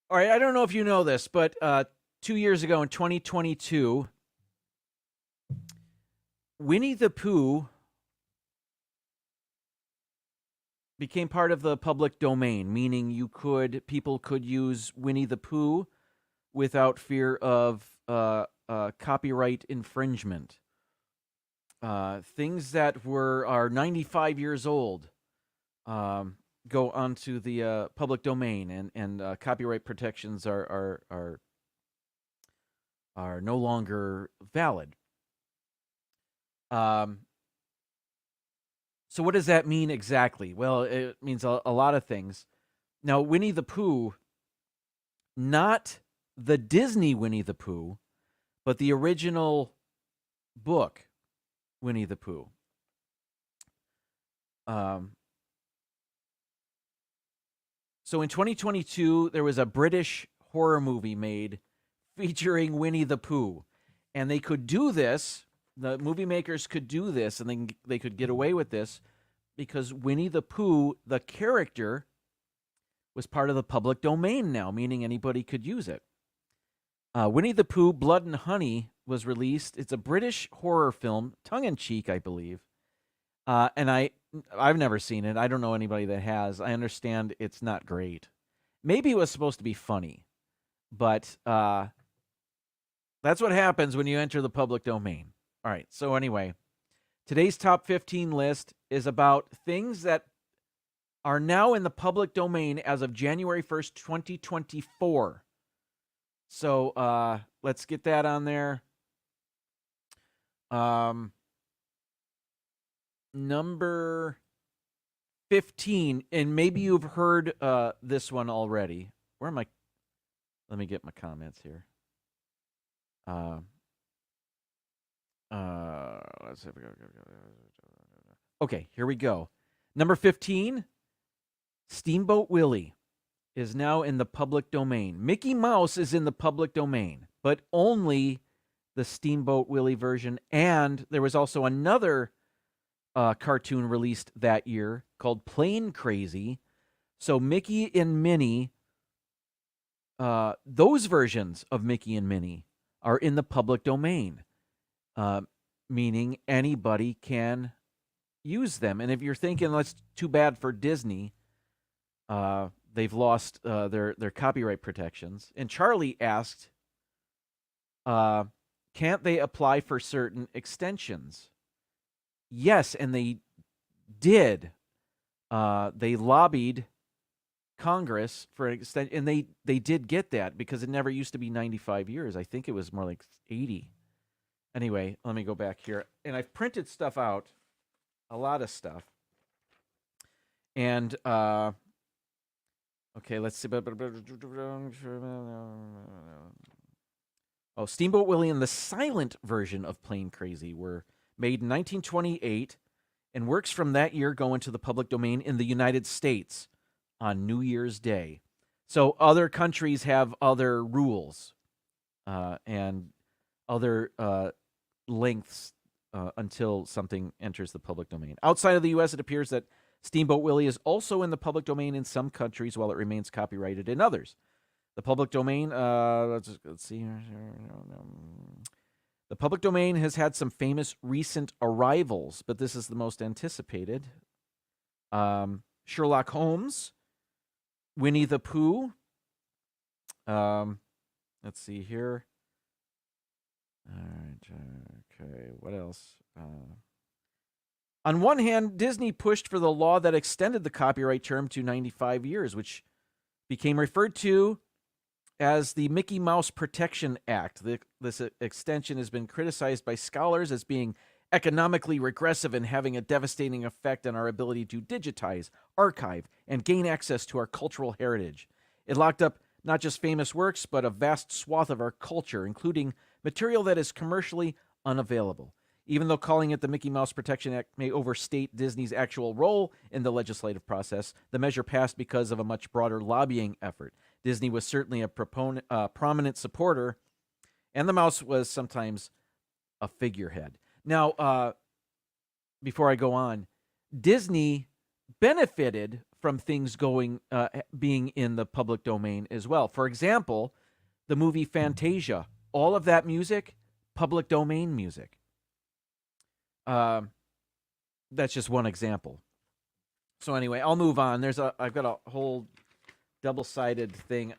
S3: All right, I don't know if you know this, but 2 years ago in 2022, Winnie the Pooh became part of the public domain, meaning people could use Winnie the Pooh without fear of copyright infringement. Things that are 95 years old go onto the public domain, and copyright protections are no longer valid. So what does that mean exactly? Well, it means a lot of things. Now, Winnie the Pooh, not the Disney Winnie the Pooh, but the original book, Winnie the Pooh. So in 2022, there was a British horror movie made featuring Winnie the Pooh. And they could do this, the movie makers could do this, and they could get away with this because Winnie the Pooh, the character, was part of the public domain now, meaning anybody could use it. Winnie the Pooh, Blood and Honey was released. It's a British horror film, tongue-in-cheek, I believe. And I've never seen it. I don't know anybody that has. I understand it's not great. Maybe it was supposed to be funny, but that's what happens when you enter the public domain. All right, so anyway, today's top 15 list is about things that are now in the public domain as of January 1st, 2024. So let's get that on there. Number 15, and maybe you've heard this one already. Where am I? Let me get my comments here. Let's see. Okay, here we go. Number 15, Steamboat Willie is now in the public domain. Mickey Mouse is in the public domain, but only the Steamboat Willie version. And there was also another cartoon released that year called Plane Crazy. So Mickey and Minnie, those versions of Mickey and Minnie are in the public domain, meaning anybody can use them. And if you're thinking that's too bad for Disney, they've lost their copyright protections. And Charlie asked, can't they apply for certain extensions? Yes, and they did. They lobbied Congress for an extension, and they did get that because it never used to be 95 years. I think it was more like 80. Anyway, let me go back here. And I've printed stuff out, a lot of stuff. And, okay, let's see. Oh, Steamboat Willie and the silent version of Plane Crazy were made in 1928, and works from that year go into the public domain in the United States on New Year's Day. So other countries have other rules and other lengths until something enters the public domain. Outside of the U.S., it appears that Steamboat Willie is also in the public domain in some countries while it remains copyrighted in others. The public domain, let's see here. The public domain has had some famous recent arrivals, but this is the most anticipated. Sherlock Holmes, Winnie the Pooh. Let's see here. All right, okay, what else? On one hand, Disney pushed for the law that extended the copyright term to 95 years, which became referred to as the Mickey Mouse Protection Act. This extension has been criticized by scholars as being economically regressive and having a devastating effect on our ability to digitize, archive, and gain access to our cultural heritage. It locked up not just famous works, but a vast swath of our culture, including material that is commercially unavailable. Even though calling it the Mickey Mouse Protection Act may overstate Disney's actual role in the legislative process, the measure passed because of a much broader lobbying effort. Disney was certainly a prominent supporter, and the mouse was sometimes a figurehead. Now, before I go on, Disney benefited from things being in the public domain as well. For example, the movie Fantasia, all of that music, public domain music. That's just one example. So anyway, I'll move on. I've got a whole double-sided thing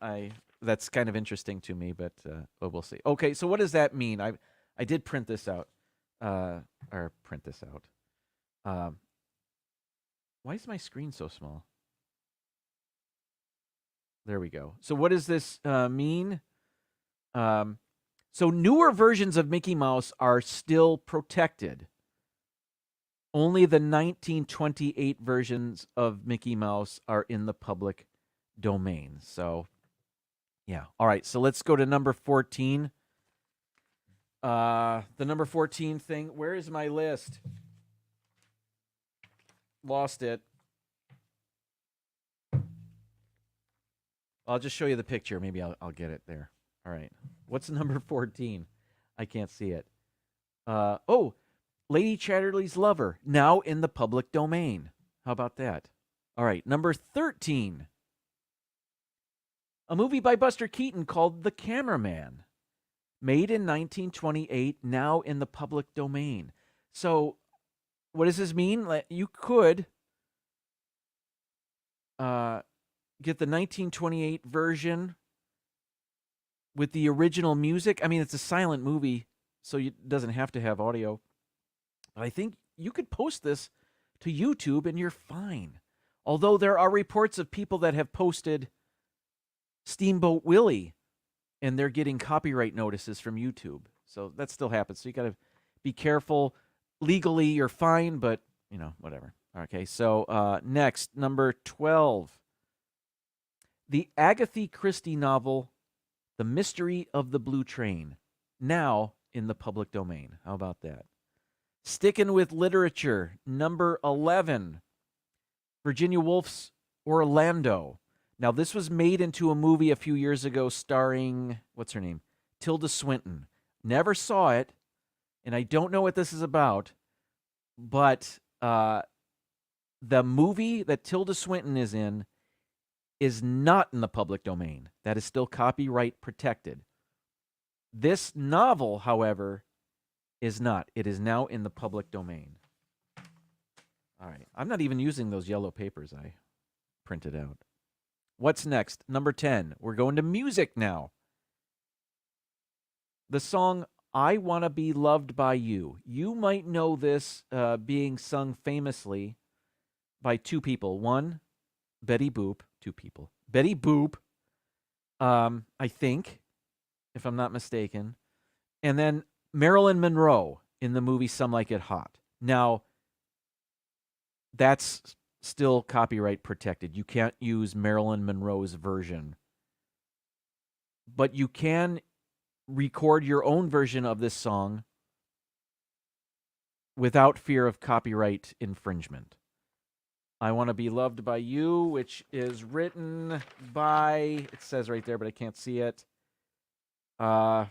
S3: that's kind of interesting to me, but we'll see. Okay, so what does that mean? I did print this out. Why is my screen so small? There we go. So what does this mean? So newer versions of Mickey Mouse are still protected. Only the 1928 versions of Mickey Mouse are in the public domain. So, yeah. All right, so let's go to number 14. The number 14 thing. Where is my list? Lost it. I'll just show you the picture. Maybe I'll get it there. All right. What's number 14? I can't see it. Oh, Lady Chatterley's Lover, now in the public domain. How about that? All right. Number 13. A movie by Buster Keaton called The Cameraman, made in 1928, now in the public domain. So, what does this mean? You could get the 1928 version with the original music. I mean, it's a silent movie, so it doesn't have to have audio. But I think you could post this to YouTube and you're fine. Although there are reports of people that have posted Steamboat Willie, and they're getting copyright notices from YouTube. So that still happens. So you got to be careful. Legally, you're fine, but, whatever. Okay, so next, number 12. The Agatha Christie novel, The Mystery of the Blue Train, now in the public domain. How about that? Sticking with literature, number 11. Virginia Woolf's Orlando. Now, this was made into a movie a few years ago starring, what's her name? Tilda Swinton. Never saw it, and I don't know what this is about, but the movie that Tilda Swinton is in is not in the public domain. That is still copyright protected. This novel, however, is not. It is now in the public domain. All right. I'm not even using those yellow papers I printed out. What's next? Number 10. We're going to music now. The song I Wanna Be Loved by You. You might know this being sung famously by two people. One, Betty Boop. Two people. Betty Boop, I think, if I'm not mistaken. And then Marilyn Monroe in the movie Some Like It Hot. Now, that's still copyright protected. You can't use Marilyn Monroe's version. But you can record your own version of this song without fear of copyright infringement. I Want to Be Loved by You, which is written by, it says right there, but I can't see it. I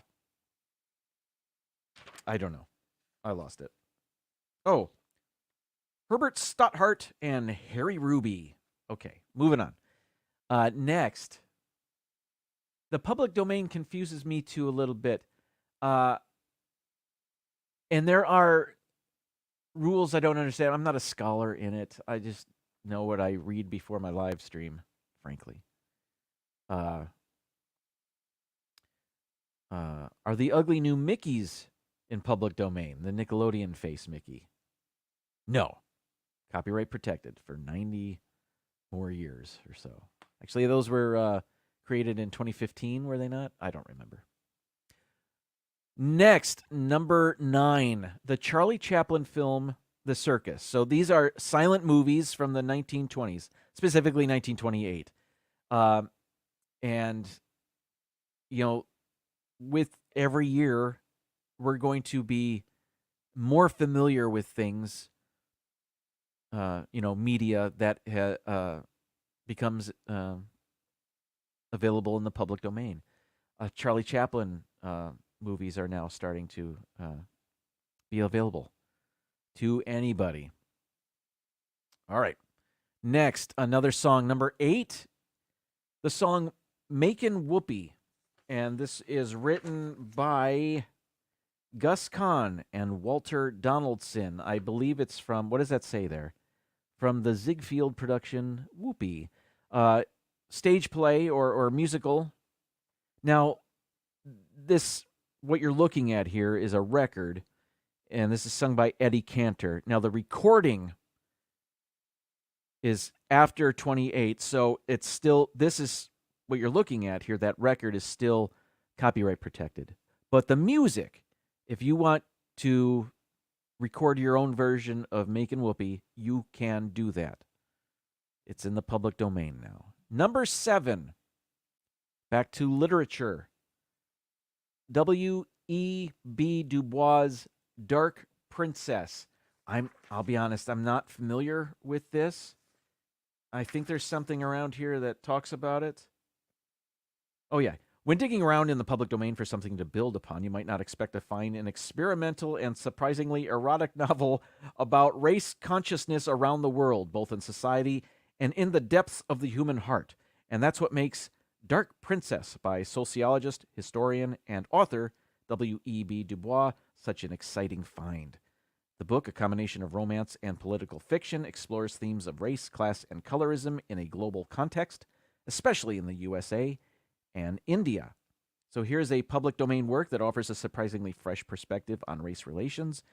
S3: don't know. I lost it. Oh, Herbert Stotthart and Harry Ruby. Okay, moving on. Next, the public domain confuses me too a little bit. And there are rules I don't understand. I'm not a scholar in it. I just know what I read before my live stream, frankly. Are the ugly new Mickeys in public domain? The Nickelodeon face Mickey? No. Copyright protected for 90 more years or so. Actually, those were created in 2015, were they not? I don't remember. Next, number 9, the Charlie Chaplin film, The Circus. So these are silent movies from the 1920s, specifically 1928. And, with every year, we're going to be more familiar with things, media that becomes available in the public domain. Charlie Chaplin movies are now starting to be available to anybody. All right. Next, another song, number 8, the song Makin' Whoopee. And this is written by Gus Kahn and Walter Donaldson. I believe it's from, what does that say there? From the Ziegfeld production, Whoopee. Stage play or musical. Now, what you're looking at here is a record, and this is sung by Eddie Cantor. Now, the recording is after 28, so it's still, this is what you're looking at here. That record is still copyright protected. But the music, if you want to record your own version of Makin' Whoopee, you can do that. It's in the public domain now. Number 7, back to literature. W.E.B. Du Bois' Dark Princess. I'll be honest, I'm not familiar with this. I think there's something around here that talks about it. Oh, yeah. When digging around in the public domain for something to build upon, you might not expect to find an experimental and surprisingly erotic novel about race consciousness around the world, both in society and in the depths of the human heart. And that's what makes Dark Princess by sociologist, historian, and author W.E.B. Du Bois such an exciting find. The book, a combination of romance and political fiction, explores themes of race, class, and colorism in a global context, especially in the USA and India. So here's a public domain work that offers a surprisingly fresh perspective on race relations,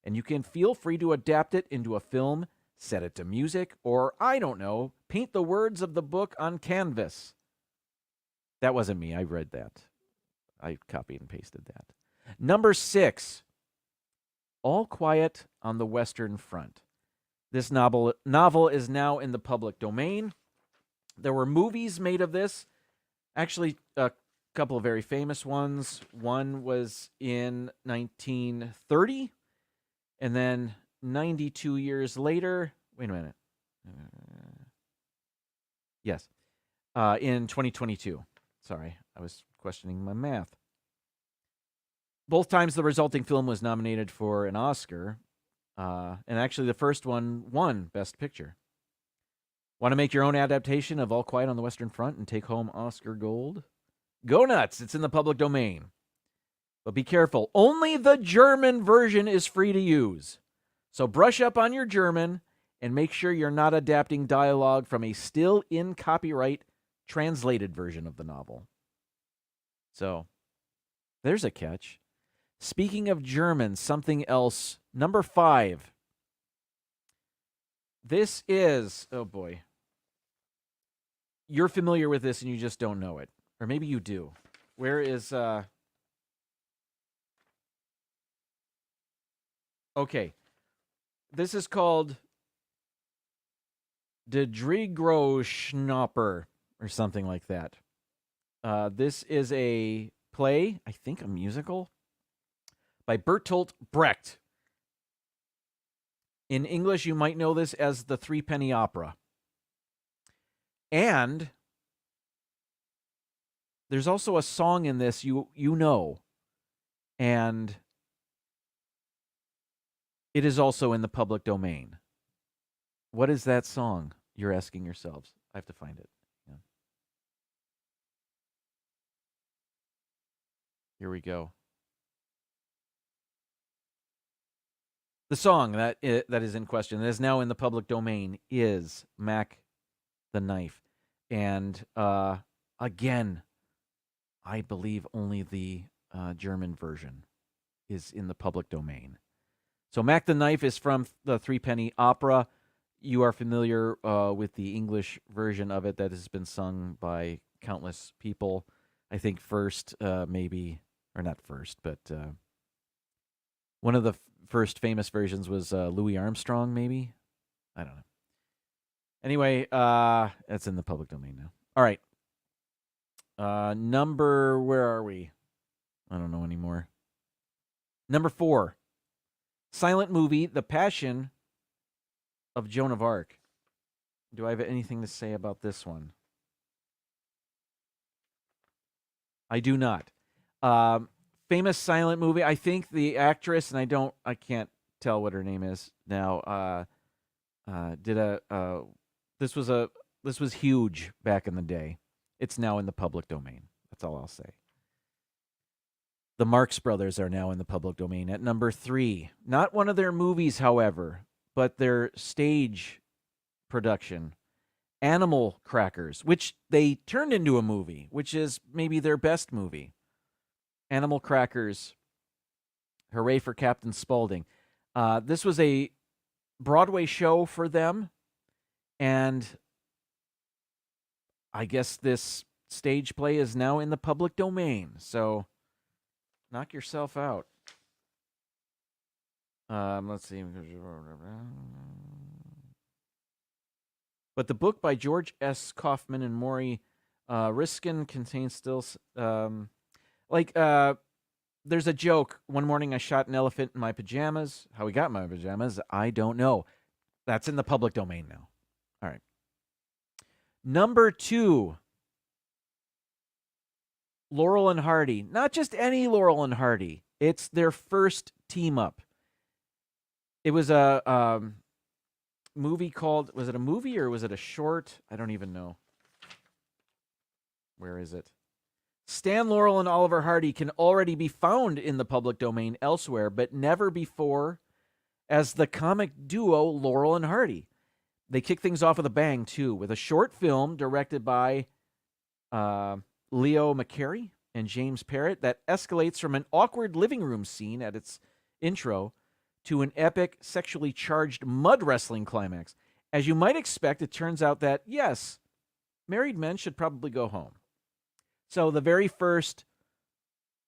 S3: and you can feel free to adapt it into a film, set it to music, or, I don't know, paint the words of the book on canvas. That wasn't me. I read that. I copied and pasted that. Number 6, All Quiet on the Western Front. This novel is now in the public domain. There were movies made of this. Actually, a couple of very famous ones. One was in 1930, and then 92 years later. Wait a minute. Yes. In 2022. Sorry, I was questioning my math. Both times the resulting film was nominated for an Oscar, and actually the first one won Best Picture. Want to make your own adaptation of All Quiet on the Western Front and take home Oscar gold? Go nuts. It's in the public domain. But be careful. Only the German version is free to use. So brush up on your German and make sure you're not adapting dialogue from a still in copyright translated version of the novel. So there's a catch. Speaking of German, something else. Number 5. This is, oh boy. You're familiar with this and you just don't know it. Or maybe you do. Where is, okay. This is called De Dregroschnapper or something like that. This is a play, I think a musical, by Bertolt Brecht. In English, you might know this as the Threepenny Opera. And there's also a song in this you know, and it is also in the public domain. What is that song? You're asking yourselves. I have to find it. Yeah. Here we go. The song that is in question, that is now in the public domain, is Mac the Knife. And again, I believe only the German version is in the public domain. So Mac the Knife is from the Threepenny Opera. You are familiar with the English version of it that has been sung by countless people. I think first, maybe, or not first, but one of the first famous versions was Louis Armstrong, maybe? I don't know. Anyway, that's in the public domain now. All right. Where are we? I don't know anymore. Number 4. Silent movie, The Passion of Joan of Arc. Do I have anything to say about this one? I do not. Famous silent movie. I think the actress, and I can't tell what her name is now. This was huge back in the day. It's now in the public domain. That's all I'll say. The Marx Brothers are now in the public domain at number 3. Not one of their movies, however, but their stage production, Animal Crackers, which they turned into a movie, which is maybe their best movie. Animal Crackers, hooray for Captain Spaulding. This was a Broadway show for them, and I guess this stage play is now in the public domain, so knock yourself out. Let's see. But the book by George S. Kaufman and Maury Riskin contains still... there's a joke. One morning I shot an elephant in my pajamas. How he got in my pajamas, I don't know. That's in the public domain now. All right. Number 2. Laurel and Hardy. Not just any Laurel and Hardy. It's their first team up. It was a movie called... Was it a movie or was it a short? I don't even know. Where is it? Stan Laurel and Oliver Hardy can already be found in the public domain elsewhere, but never before as the comic duo Laurel and Hardy. They kick things off with a bang, too, with a short film directed by Leo McCarey and James Parrott that escalates from an awkward living room scene at its intro to an epic, sexually charged mud wrestling climax. As you might expect, it turns out that, yes, married men should probably go home. So the very first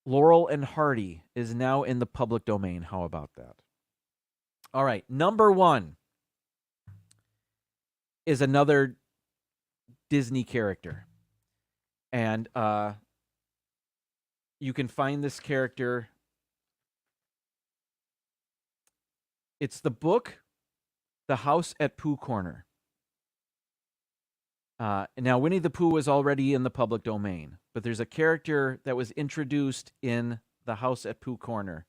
S3: Laurel and Hardy is now in the public domain. How about that? All right, number 1 is another Disney character. And you can find this character. It's the book, The House at Pooh Corner. Now, Winnie the Pooh was already in the public domain, but there's a character that was introduced in The House at Pooh Corner.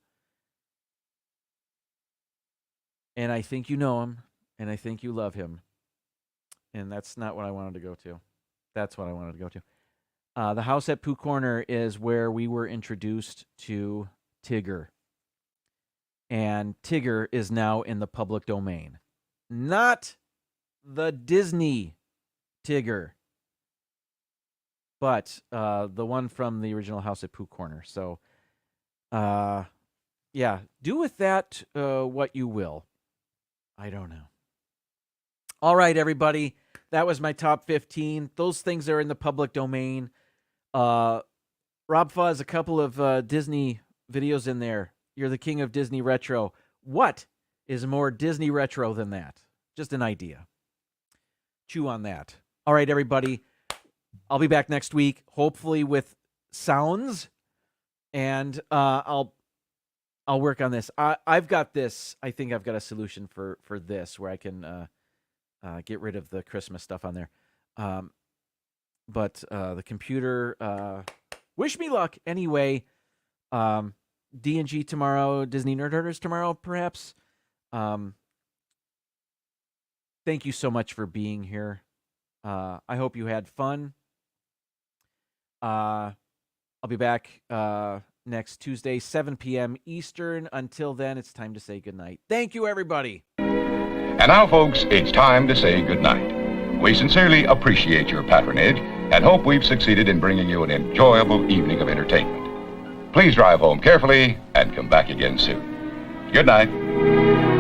S3: And I think you know him, and I think you love him. And that's not what I wanted to go to. That's what I wanted to go to. The House at Pooh Corner is where we were introduced to Tigger. And Tigger is now in the public domain. Not the Disney Tigger, but the one from the original House at Pooh Corner. So, yeah, do with that what you will. I don't know. All right, everybody. That was my top 15. Those things are in the public domain. Rob Fuzz, a couple of Disney videos in there. You're the king of Disney retro. What is more Disney retro than that? Just an idea. Chew on that. All right, everybody. I'll be back next week, hopefully with sounds, and I'll work on this. I've got this. I think I've got a solution for this where I can get rid of the Christmas stuff on there. But the computer, wish me luck. Anyway, D&G tomorrow, Disney Nerd Herders tomorrow, perhaps. Thank you so much for being here. I hope you had fun. I'll be back next Tuesday, 7 p.m. Eastern. Until then, it's time to say goodnight. Thank you, everybody.
S2: And now, folks, it's time to say goodnight. We sincerely appreciate your patronage and hope we've succeeded in bringing you an enjoyable evening of entertainment. Please drive home carefully and come back again soon. Good night.